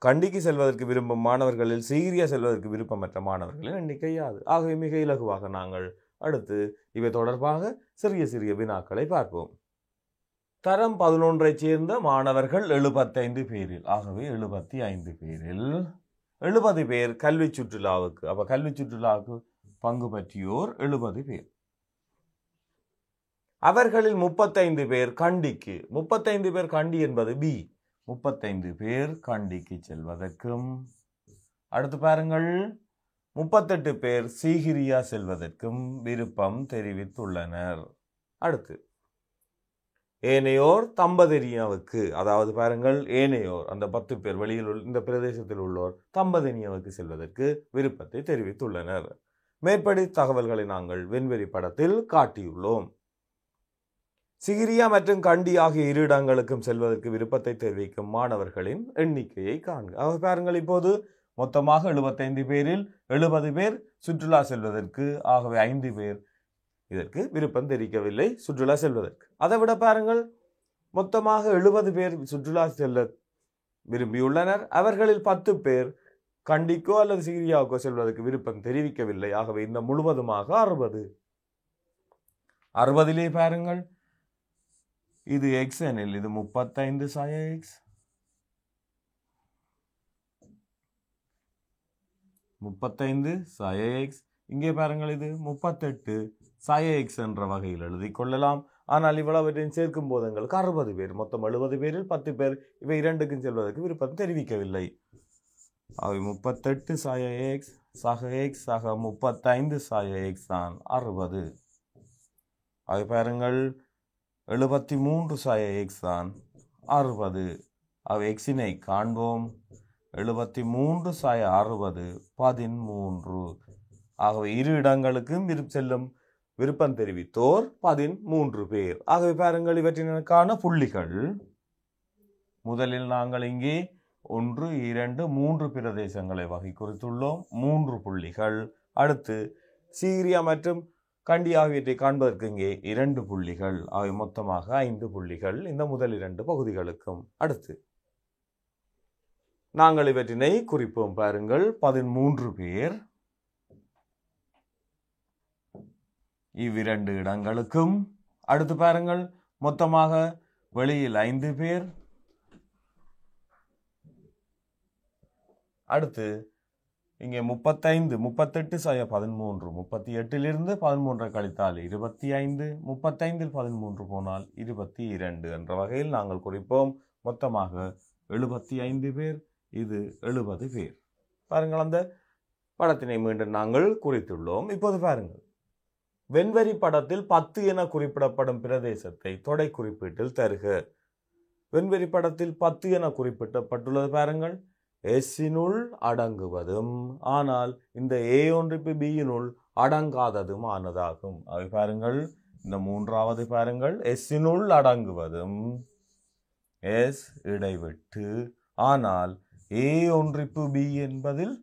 Speaker 1: கண்டிக்கு செல்வதற்கு விரும்பும் மாணவர்களில் சீகிரியா செல்வதற்கு விருப்பமற்ற மாணவர்களின் எண்ணிக்கை யாது? ஆகவே மிக இலகுவாக நாங்கள் அடுத்து இவை தொடர்பாக சிறிய சிறிய வினாக்களை பார்ப்போம். தரம் 11ஐ சேர்ந்த மாணவர்கள் 75 பேரில், ஆகவே 75 பேரில் 70 பேர் கல்வி சுற்றுலாவுக்கு, அப்ப கல்வி சுற்றுலாவுக்கு பங்கு பற்றியோர் 70 பேர். அவர்களில் 35 பேர் கண்டிக்கு, 35 பேர் கண்டி என்பது பி, 35 பேர் கண்டிக்கு செல்வதற்கும், அடுத்து பாருங்கள் 38 பேர் சீகிரியா செல்வதற்கும் விருப்பம் தெரிவித்துள்ளனர். அடுத்து ஏனையோர் தம்பதனியாவுக்கு, அதாவது பாருங்கள் ஏனையோர் அந்த 10 பேர் வெளியில் இந்த பிரதேசத்தில் உள்ளோர் தம்பதனியாவுக்கு செல்வதற்கு விருப்பத்தை தெரிவித்துள்ளனர். மேற்படி தகவல்களை நாங்கள் வெண்வெளி படத்தில் காட்டியுள்ளோம். சிகிரியா மற்றும் கண்டி ஆகிய இரு இடங்களுக்கும் செல்வதற்கு விருப்பத்தை தெரிவிக்கும் மாணவர்களின் எண்ணிக்கையை காண்க. அவர் பாருங்கள், இப்போது மொத்தமாக 75 பேரில் 70 பேர் சுற்றுலா செல்வதற்கு, ஆகவே 5 பேர் இதற்கு விருப்பம் தெரிவிக்கவில்லை சுற்றுலா செல்வதற்கு. அதை விட பாருங்கள், மொத்தமாக 70 பேர் சுற்றுலா செல்ல விரும்பியுள்ளனர். அவர்களில் 10 பேர் கண்டிக்கோ அல்லது சீரியாவுக்கோ செல்வதற்கு விருப்பம் தெரிவிக்கவில்லை. ஆகவே இந்த முழுவதுமாக 60. 60லே பாருங்கள், இது எக்ஸ் எனில் இது 35 சாய எக்ஸ், 35 சாய எக்ஸ். இங்கே பாருங்கள், இது 38 சாய எக்ஸ் என்ற வகையில் எழுதி கொள்ளலாம். ஆனால் இவ்வளவற்றையும் சேர்க்கும் போது எங்களுக்கு 60 பேர், மொத்தம் 70 பேரில் 10 பேர் இவை இரண்டுக்கும் செல்வதற்கு விருப்பம் தெரிவிக்கவில்லை. அவை 38 சாய எக்ஸ் சக எக்ஸ் சக 35 சாய எக்ஸ் தான் 60. அவை பாருங்கள், 73 சாய எக்ஸ் தான் 60. அவை எக்ஸினை காண்போம். 73 சாய 60 13. ஆகவே இரு இடங்களுக்கும் செல்லும் விருப்பம் தெரிவித்தோர் 13 பேர். ஆகவே பாருங்கள், இவற்றிற்கான புள்ளிகள் முதலில் நாங்கள் இங்கே 1 2 3 பிரதேசங்களை வகை குறித்துள்ளோம், 3 புள்ளிகள். அடுத்து சீரியா மற்றும் கண்டி ஆகியவற்றை காண்பதற்கு இங்கே 2 புள்ளிகள். அவை மொத்தமாக 5 புள்ளிகள் இந்த முதல் 2 பகுதிகளுக்கும். அடுத்து நாங்கள் இவற்றினை குறிப்போம். பாருங்கள், 13 பேர் இவ்விரண்டு இடங்களுக்கும். அடுத்து பாருங்கள், மொத்தமாக வெளியில் 5 பேர். அடுத்து இங்கே 35 38 சாய 13, 38லிருந்து 13 கழித்தால் 25, 35இல் 13 போனால் 22 என்ற வகையில் நாங்கள் குறிப்போம். மொத்தமாக 75 பேர், இது 70 பேர். பாருங்கள், அந்த படத்தினை மீண்டும் நாங்கள் குறித்துள்ளோம். இப்போது பாருங்கள், வெண்வரி படத்தில் 10 என குறிப்பிடப்படும் பிரதேசத்தை தொடை குறிப்பீட்டில் தருக. வெண்வரி படத்தில் 10 என குறிப்பிடப்பட்டுள்ளது. பாருங்கள், எஸ்ஸினுள் அடங்குவதும் ஆனால் இந்த A1 பியினுள் அடங்காததும் ஆனதாகும். அவை பாருங்கள், இந்த மூன்றாவது பாருங்கள், எஸ்ஸினுள் அடங்குவதும் எஸ் இடைவிட்டு ஆனால் A1 என்பதில்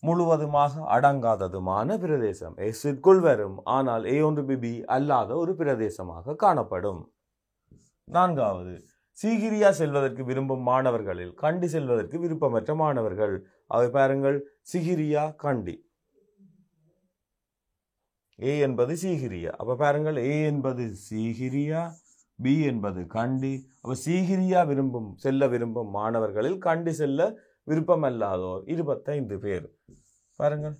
Speaker 1: முழுவதுமாக அடங்காததுமான பிரதேசம். எஸ்ஸிற்குள் வரும் ஆனால் A1 அல்லாத ஒரு பிரதேசமாக காணப்படும். 4வது, சீகிரியா செல்வதற்கு விரும்பும் மாணவர்களில் கண்டி செல்வதற்கு விருப்பமற்ற மாணவர்கள். அவை பாருங்கள், சிகிரியா கண்டி. A என்பது சீகிரியா. அப்ப பாருங்கள், A என்பது சீகிரியா, பி என்பது கண்டி. அப்ப சீகிரியா செல்ல விரும்பும் மாணவர்களில் கண்டி செல்ல விருப்பமல்லாதோர் 25 பேர். பாருங்கள்,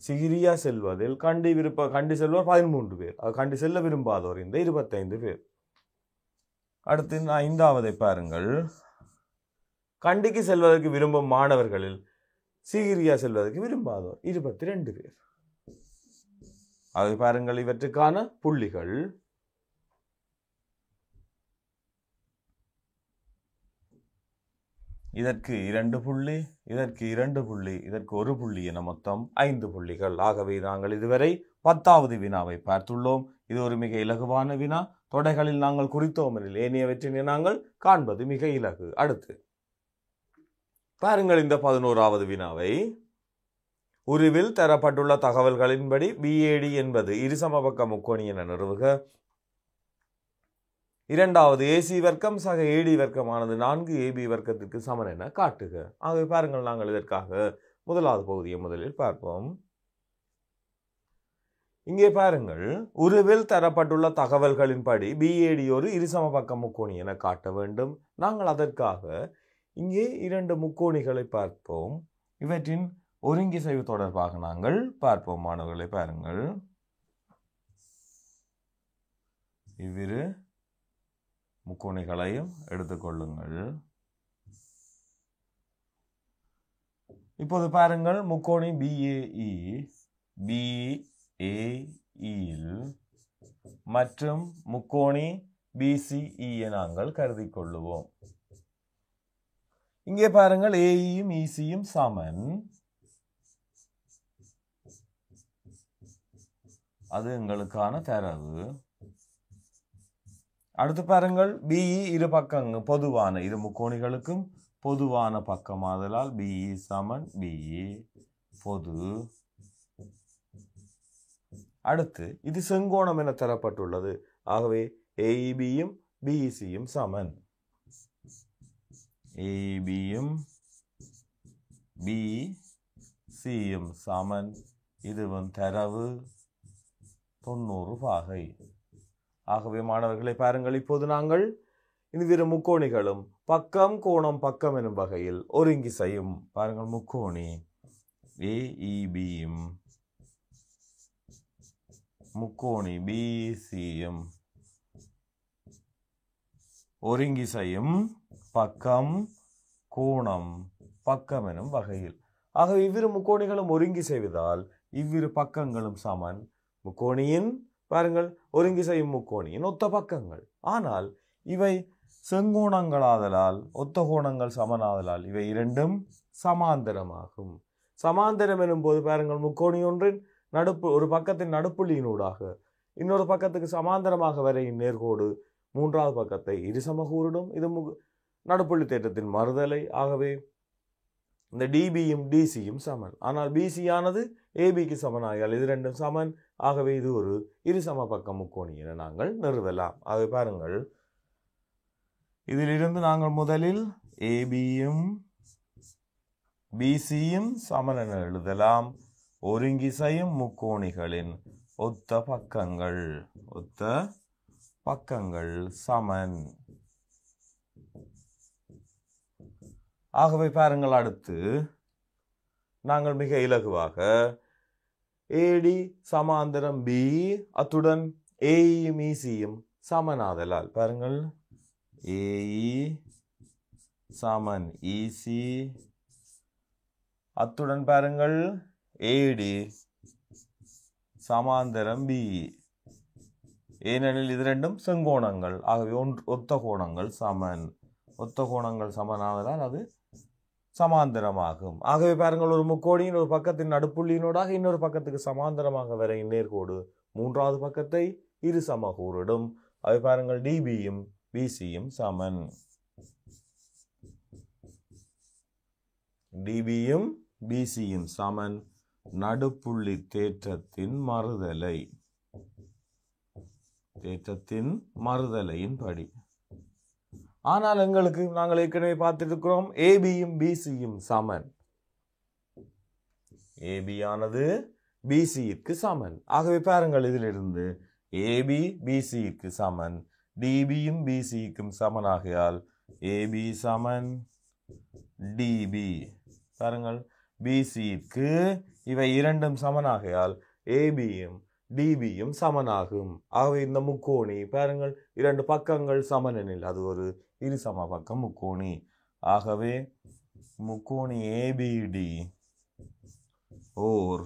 Speaker 1: சிகிரியா செல்வதில் கண்டி செல்வோர் 13 பேர். கண்டி செல்ல விரும்பாதோர் இந்த 25 பேர். அடுத்து 5வதை பாருங்கள், கண்டிக்கு செல்வதற்கு விரும்பும் மாணவர்களில் சிகிரியா செல்வதற்கு விரும்பாதோர் 22 பேர். அதை பாருங்கள், இவற்றுக்கான புள்ளிகள். இதற்கு 2 புள்ளி, இதற்கு 2 புள்ளி, இதற்கு 1 புள்ளி என மொத்தம் 5 புள்ளிகள். ஆகவே நாங்கள் இதுவரை 10வது வினாவை பார்த்துள்ளோம். இது ஒரு மிக இலகுவான வினா. தொடைகளில் நாங்கள் குறித்தோம் எனில் ஏனையவற்றினை நாங்கள் காண்பது மிக இலகு. அடுத்து பாருங்கள் இந்த 11வது வினாவை. உருவில் தரப்பட்டுள்ள தகவல்களின்படி BAD என்பது இருசமபக்க முக்கோணி என நிறுவுக. 2வது AC வர்க்கம் சக AD வர்க்கமானது 4AB வர்க்கத்திற்கு சமன் என காட்டுக. ஆகவே பாருங்கள், நாங்கள் இதற்காக முதலாவது பகுதியை முதலில் பார்ப்போம். இங்கே பாருங்கள், உருவில் தரப்பட்டுள்ள தகவல்களின்படி BAD ஒரு இருசமபக்க முக்கோணி என காட்ட வேண்டும். நாங்கள் அதற்காக இங்கே 2 முக்கோணிகளை பார்ப்போம். இவற்றின் ஒருங்கிசைவு தொடர்பாக நாங்கள் பார்ப்போம். மாணவர்களை பாருங்கள், இவ்விரு முக்கோணிகளையும் எடுத்துக்கொள்ளுங்கள். இப்போது பாருங்கள், முக்கோணி BAE மற்றும் முக்கோணி BCE நாங்கள் கருதி கொள்ளுவோம். இங்கே பாருங்கள், AEயும் ECயும் சமன். அது எங்களுக்கான தரவு. அடுத்து பாருங்கள், BE இரு பக்கங்கள் பொதுவான, இரு முக்கோணிகளுக்கும் பொதுவான பக்கமாதலால் BE சமன் BE பொது. அடுத்து இது செங்கோணம் என தரப்பட்டுள்ளது. ஆகவே AEBயும் BECயும் சமன். AEBயும் BECயும் சமன். இதுவும் தரவு 90 பாகை. ஆகவே மாணவர்களை பாருங்கள், இப்போது நாங்கள் இவ்விரு முக்கோணிகளும் பக்கம் கோணம் பக்கம் எனும் வகையில் ஒருங்கிசையும். பாருங்கள், முக்கோணி AEBயும் முக்கோணி BECயும் ஒருங்கிசையும் பக்கம் கோணம் பக்கம் எனும் வகையில். ஆகவே இவ்விரு முக்கோணிகளும் ஒருங்கி செய்வதால் இவ்விரு பக்கங்களும் சமன். முக்கோணியின் பாருங்கள், ஒருங்கி செய்யும் முக்கோணியின் ஒத்த பக்கங்கள். ஆனால் இவை செங்கோணங்களாதலால், ஒத்த கோணங்கள் சமனாதலால் இவை இரண்டும் சமாந்தரமாகும். சமாந்தரம் எனும் போது பாருங்கள், முக்கோணி ஒன்றின் ஒரு பக்கத்தின் நடுப்புள்ளியினூடாக இன்னொரு பக்கத்துக்கு சமாந்தரமாக வரையும் நேர்கோடு 3வது பக்கத்தை இருசமகூரிடும். இது நடுப்புள்ளி தேற்றத்தின் மறுதலை. ஆகவே இந்த DBயும் DCயும் சமன். ஆனால் BC ஆனது ABக்கு சமனாயால் இது ரெண்டும் சமன். ஆகவே இது ஒரு இருசம பக்க முக்கோணி என நாங்கள் நிறுவலாம். ஆகவே பாருங்கள், இதிலிருந்து நாங்கள் முதலில் ABயும் BCயும் சமன் என எழுதலாம். ஒருங்கிசையும் முக்கோணிகளின் ஒத்த பக்கங்கள் சமன். ஆகவே பாருங்கள், அடுத்து நாங்கள் மிக இலகுவாக AD சமாந்தரம் B அத்துடன் AEயும் ECயும் சமனாதலால் பாருங்கள், AE சமன் EC அத்துடன் பாருங்கள் AD சமாந்தரம் BE. ஏனெனில் இது ரெண்டும் செங்கோணங்கள். ஆகவே ஒத்த கோணங்கள் சமன். ஒத்த கோணங்கள் சமனாவதால் அது சமாந்தரமாகும். ஆகவே பாருங்கள், ஒரு முக்கோணியின் ஒரு பக்கத்தின் நடுப்புள்ளியினோடாக இன்னொரு பக்கத்துக்கு சமாந்தரமாக வரையும் நேர்கோடு 3வது பக்கத்தை இரு சமகூரிடும். அவை பாருங்கள், DBயும் BCயும் சமன். DBயும் BCயும் சமன். நடுப்புள்ளி தேற்றத்தின் மறுதலையின் படி. ஆனால் எங்களுக்கு நாங்கள் ஏற்கனவே பார்த்திருக்கிறோம், ABயும் BCயும் சமன். AB ஆனது BCக்கு சமன். ஆகவே பாருங்கள், இதிலிருந்து AB BCக்கு சமன், டிபியும் பிசிக்கும் சமனாகையால் ஏபி சமன் டிபி. பாருங்கள், பிசிக்கு இவை இரண்டும் சமனாகையால் ஏபியும் டிபியும் சமனாகும். ஆகவே இந்த முக்கோணி பாருங்கள், இரண்டு பக்கங்கள் சமனெனில் அது ஒரு இருசம பக்கம் முக்கோணி. ஆகவே முக்கோணி ஏபிடி ஓர்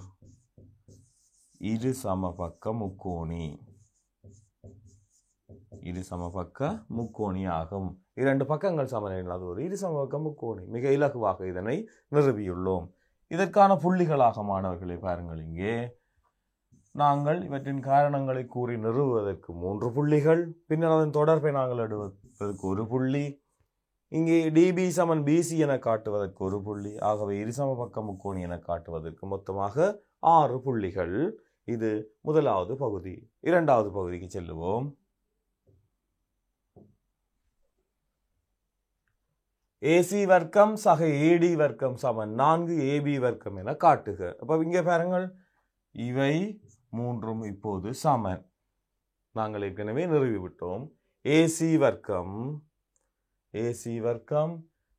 Speaker 1: இரு சமபக்க முக்கோணி, இரு சமபக்க முக்கோணி ஆகும். இரண்டு பக்கங்கள் சமனெனில் அது ஒரு இரு சமபக்க முக்கோணி. மிக இலகுவாக இதனை நிறுவியுள்ளோம். இதற்கான புள்ளிகளாக மாணவர்களை பாருங்கள், இங்கே நாங்கள் இவற்றின் காரணங்களை கூறி நிறுவுவதற்கு 3 புள்ளிகள், பின்னர் அதன் தொடர்பை நாங்கள் எடுப்பதற்கு 1 புள்ளி, இங்கே டிபி சமன் பிசி என காட்டுவதற்கு 1 புள்ளி. ஆகவே இருசமபக்க முக்கோணி என காட்டுவதற்கு மொத்தமாக 6 புள்ளிகள். இது முதலாவது பகுதி. இரண்டாவது பகுதிக்கு செல்லுவோம். ஏசி வர்க்கம் சக ஏடி வர்க்கம் சமன் 4 ஏபி வர்க்கம் என காட்டுக. அப்ப இங்கே பாருங்கள், இவை மூன்றும் இப்போது சமன். நாங்கள் ஏற்கனவே நிறுவிவிட்டோம். ஏசி வர்க்கம்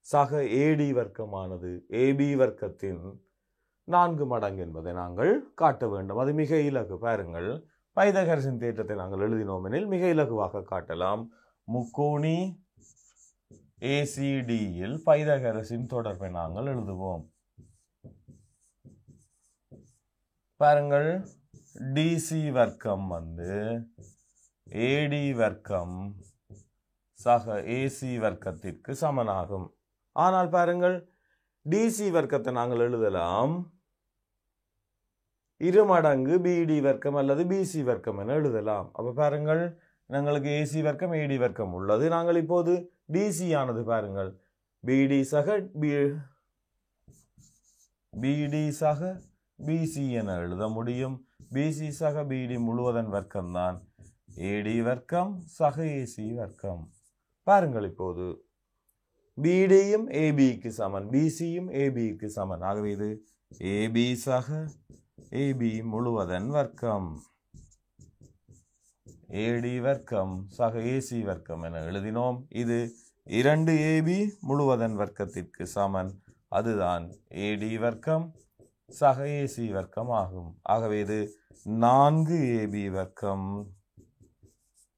Speaker 1: சக ஏடி வர்க்கமானது ஏபி வர்க்கத்தின் 4 மடங்கு என்பதை நாங்கள் காட்ட வேண்டும். அது மிக இலகு. பாருங்கள், பைதகரசின் தேற்றத்தை நாங்கள் எழுதினோம் எனில் மிக இலகுவாக காட்டலாம். முக்கோணி ஏசிடியில் பைதகரசின் தொடர்பை நாங்கள் எழுதுவோம். பாருங்கள், டிசி வர்க்கம் ஏடி வர்க்கம் சக ஏசி வர்க்கத்திற்கு சமனாகும். ஆனால் பாருங்கள், டிசி வர்க்கத்தை நாங்கள் எழுதலாம் 2 மடங்கு பிடி வர்க்கம் அல்லது பிசி வர்க்கம் என எழுதலாம். அப்ப பாருங்கள், எங்களுக்கு ஏசி வர்க்கம் ஏடி வர்க்கம் உள்ளது. நாங்கள் இப்போது டிசி ஆனது பாருங்கள் பிடி சக பிசி என எழுத முடியும். பிசி சக பிடி முழுவதன் வர்க்கம் தான் ஏடி வர்க்கம் சக ஏசி வர்க்கம். பாருங்கள், இப்போது பிடியும் ஏபிக்கு சமன், பிசியும் ஏபிக்கு சமன். ஆகவே இது ஏபி சக ஏபி முழுவதன் வர்க்கம் ஏடி வர்க்கம் சக ஏசி வர்க்கம் என எழுதினோம். இது 2 ஏபி முழுவதன் வர்க்கத்திற்கு சமன். அதுதான் ஏடி வர்க்கம் சக ஏசி வர்க்கம் ஆகும். ஆகவே இது 4 ஏபி வர்க்கம்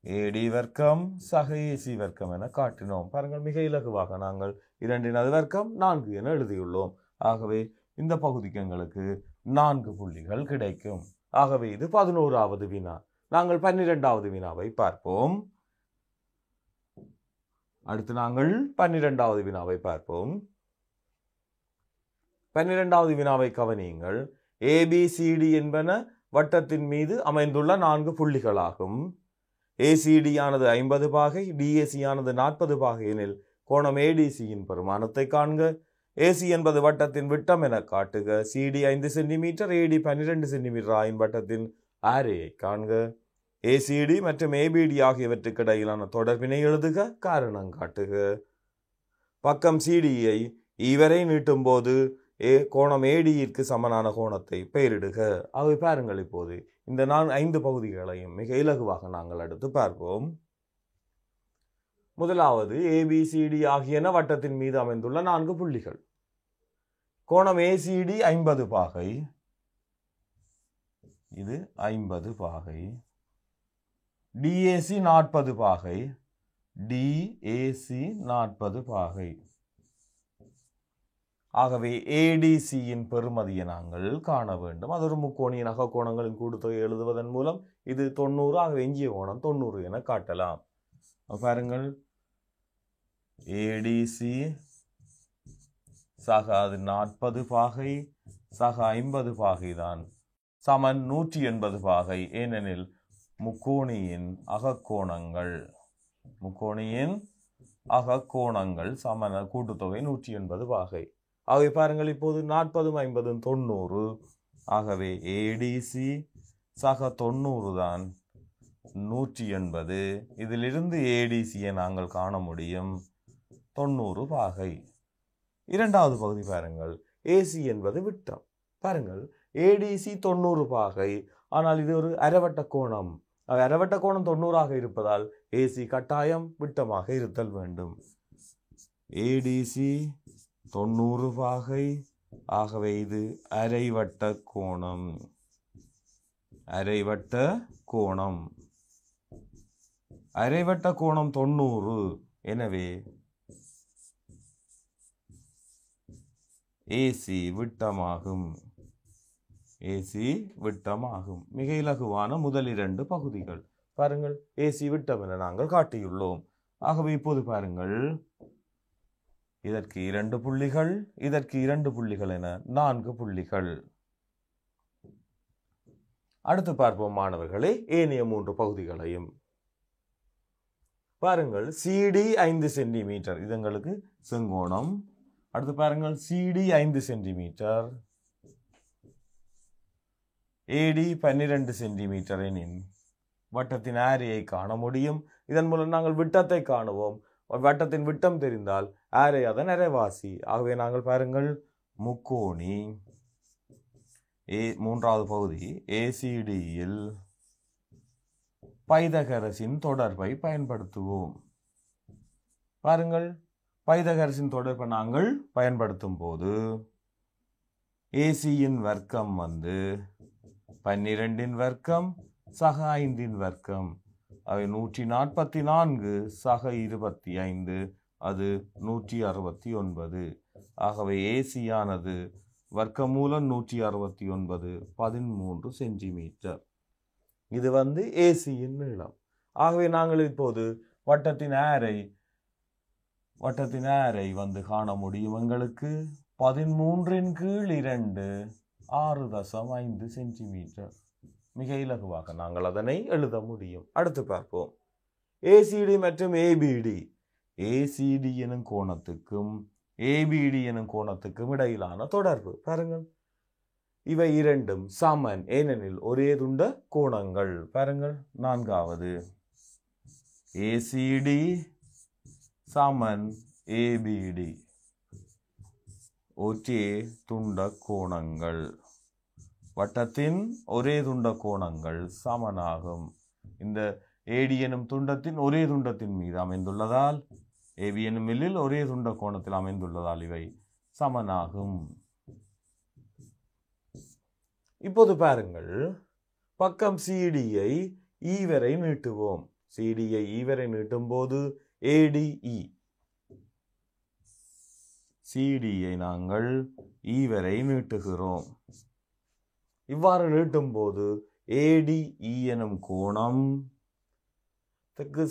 Speaker 1: ஏடி வர்க்கம் சக ஏசி வர்க்கம் என காட்டினோம். பாருங்கள், மிக இலகுவாக நாங்கள் 2 வர்க்கம் 4 என எழுதியுள்ளோம். ஆகவே இந்த பகுதிக்கு எங்களுக்கு 4 புள்ளிகள் கிடைக்கும். ஆகவே இது 11வது வினா. நாங்கள் 12வது வினாவை பார்ப்போம். அடுத்து நாங்கள் 12வது வினாவை பார்ப்போம். 12வது வினாவை கவனியுங்கள். ஏபிசிடி என்பன வட்டத்தின் மீது அமைந்துள்ள 4 புள்ளிகளாகும். ஏசிடி ஆனது 50 பாகை, டிஏசி ஆனது 40 பாகை எனில் கோணம் ஏடிசியின் பெருமானத்தை காண்க. ஏசி என்பது வட்டத்தின் விட்டம் என காட்டுக. சிடி 5 சென்டிமீட்டர், ஏடி 12 சென்டிமீட்டர் ஆயின் வட்டத்தின் ஆரையை காண்க. ஏசிடி மற்றும் ஏபிடி ஆகியவற்றுக்கு இடையிலான தொடர்பினை எழுதுக. காரணம் காட்டுக. பக்கம் சிடியை இவரை நீட்டும் போது கோணம் ஏடியிற்கு சமனான கோணத்தை பெயரிடுக. ஆகவே பாருங்கள், இப்போது இந்த 5 பகுதிகளையும் மிக இலகுவாக நாங்கள் அடுத்து பார்ப்போம். முதலாவது ஏபிசிடி ஆகியன வட்டத்தின் மீது அமைந்துள்ள 4 புள்ளிகள். கோணம் ஏசிடி 50 பாகை, இது 50 பாகை. டிஏசி 40 பாகை, டிஏசி 40 பாகை. ஆகவே ஏடிசியின் பெறுமதியை நாங்கள் காண வேண்டும். அது ஒரு முக்கோணியின் அகக்கோணங்களின் கூட்டுத்தொகை எழுதுவதன் மூலம் இது 90. ஆகவே எஞ்சிய கோணம் 90 என காட்டலாம். பாருங்கள், ஏடிசி சக அது 40 பாகை சக 50 பாகை தான் சமன் 180 பாகை. ஏனெனில் முக்கோணியின் அகக்கோணங்கள் சமன கூட்டுத்தொகை 180 பாகை. ஆகவே பாருங்கள், இப்போது 40 50 90. ஆகவே ஏடிசி சக 90 தான் 180. இதிலிருந்து ஏடிசியை நாங்கள் காண முடியும் 90 பாகை. இரண்டாவது பகுதி பாருங்கள், ஏசி என்பது விட்டம். பாருங்கள், ஏடிசி 90 பாகை. ஆனால் இது ஒரு அரைவட்ட கோணம். அரைவட்ட கோணம் 90 இருப்பதால் ஏசி கட்டாயம் விட்டமாக இருத்தல் வேண்டும். ஏடிசி 90 பாகை. ஆகவே இது அரைவட்ட கோணம். அரைவட்ட கோணம் 90. எனவே ஏசி விட்டமாகும். ஏசி விட்டமாகும். மிக இலகுவான முதல் 2 பகுதிகள். பாருங்கள், ஏசி விட்டம் என நாங்கள் காட்டியுள்ளோம். ஆகவே இப்போது பாருங்கள், இதற்கு 2 புள்ளிகள், இதற்கு 2 புள்ளிகள் என 4 புள்ளிகள். அடுத்து பார்ப்போம் மாணவர்களே ஏனைய 3 பகுதிகளையும். பாருங்கள், சிடி 5 சென்டிமீட்டர், இது எங்களுக்கு செங்கோணம். அடுத்து பாருங்கள், சிடி 5 சென்டிமீட்டர், ஏடி 12 சென்டிமீட்டர் எனின் வட்டத்தின் ஆரையை காண முடியும். இதன் மூலம் நாங்கள் விட்டத்தை காணுவோம். வட்டத்தின் விட்டம் தெரிந்தால் ஆரை அதன் அரைவாசி. ஆகவே நாங்கள் பாருங்கள், முக்கோணி மூன்றாவது பகுதி ஏசிடியில் பைதகரசின் தொடர்பை பயன்படுத்துவோம். பாருங்கள், பைதகரசின் தொடர்பை நாங்கள் பயன்படுத்தும் போது ஏசியின் வர்க்கம் 12 வர்க்கம் சக 5 வர்க்கம். அவை 144 சக 25, அது 169. ஆகவே ஏசியானது வர்க்கமூலம் 169 13 சென்டிமீட்டர். இது ஏசியின் நீளம். ஆகவே நாங்கள் இப்போது வட்டத்தின் ஆரை காண முடியும். எங்களுக்கு 13/2 6.5 சென்டிமீட்டர். மிக இலகுவாக நாங்கள் அதனை எழுத முடியும். அடுத்து பார்ப்போம், ஏசிடி மற்றும் ஏபிடி. ஏசிடி எனும் கோணத்துக்கும் ஏபிடி எனும் கோணத்துக்கும் இடையிலான தொடர்பு. பாருங்கள், இவை இரண்டும் சமன், ஏனெனில் ஒரே துண்ட கோணங்கள். பாருங்கள், 4வது ஏசிடி சமன் ஏபிடி, ஒரே துண்ட கோணங்கள். வட்டத்தின் ஒரே துண்ட கோணங்கள் சமனாகும். இந்த ஏடி எனும் துண்டத்தின் ஒரே துண்டத்தின் மீது அமைந்துள்ளதால், ஏபி எனும் மில்லில் ஒரே துண்ட கோணத்தில் அமைந்துள்ளதால் இவை சமனாகும். இப்போது பாருங்கள், பக்கம் சிடியை இ வரை நீட்டுவோம். சிடியை இ வரை நீட்டும் போது ஏடிஇ, சிடியை நாங்கள் இ வரை நீட்டுகிறோம். இவ்வாறு நீட்டும் போது ஏடிஇ எனும் கோணம்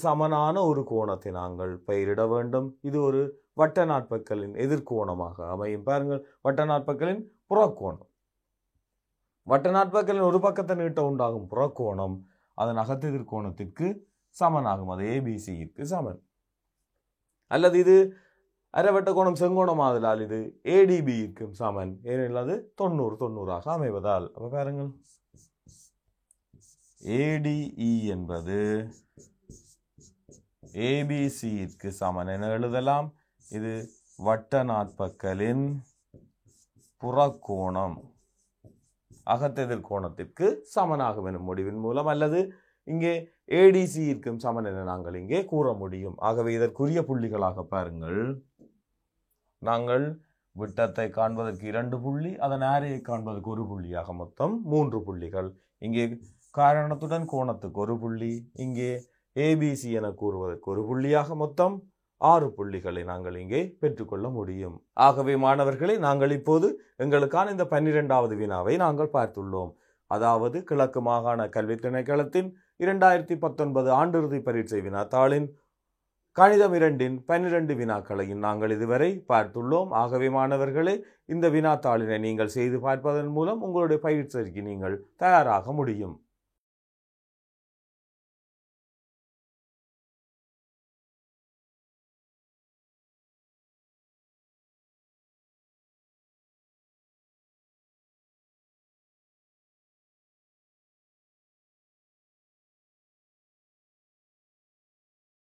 Speaker 1: சமனான ஒரு கோணத்தை நாங்கள் பெயரிட வேண்டும். இது ஒரு வட்ட நாட்பக்கலின் எதிர்கோணமாக அமையும். பாருங்கள், வட்ட நாட்பக்கலின் புறக்கோணம். வட்ட நாட்பக்கலின் ஒரு பக்கத்தை நீட்ட உண்டாகும் புறக்கோணம் அதன் அகத்தெதிர்கோணத்திற்கு சமனாகும். அது ஏபிசிக்கு சமன். அல்லது இது அரைவட்ட கோணம் செங்கோணம் ஆதலால் இது ஏடிபிக்கும் சமன், ஏனெனில் அது 90 அமைவதால். அப்ப பாருங்கள், ஏடிஇ என்பது ஏபிசிக்கு சமன் என எழுதலாம். இது வட்ட நாட்பக்கலின் புறக்கோணம் அகத்தெதிர்கோணத்திற்கு சமனாகும் எனும் முடிவின் மூலம், அல்லது இங்கே ஏடிசிக்கும் சமன் என நாங்கள் இங்கே கூற முடியும். ஆகவே இதற்குரிய புள்ளிகளாக பாருங்கள், நாங்கள் விட்டத்தை காண்பதற்கு 2 புள்ளி, அதன் ஆரையை காண்பதற்கு 1 புள்ளியாக மொத்தம் 3 புள்ளிகள். இங்கே காரணத்துடன் கோணத்துக்கு 1 புள்ளி, இங்கே ஏபிசி என கூறுவதற்கு 1 புள்ளியாக மொத்தம் 6 புள்ளிகளை நாங்கள் இங்கே பெற்றுக்கொள்ள முடியும். ஆகவே மாணவர்களை, நாங்கள் இப்போது எங்களுக்கான இந்த 12வது வினாவை நாங்கள் பார்த்துள்ளோம். அதாவது கிழக்கு மாகாண கல்வி திணைக்களத்தின் 2019 ஆண்டிறுதி பரீட்சை வினாத்தாளின் கணிதம் 2 12 வினாக்களையும் நாங்கள் இதுவரை பார்த்துள்ளோம். ஆகவே மாணவர்களே, இந்த வினாத்தாளினை நீங்கள் செய்து பார்ப்பதன் மூலம் உங்களுடைய பயிற்சிக்கு நீங்கள் தயாராக முடியும்.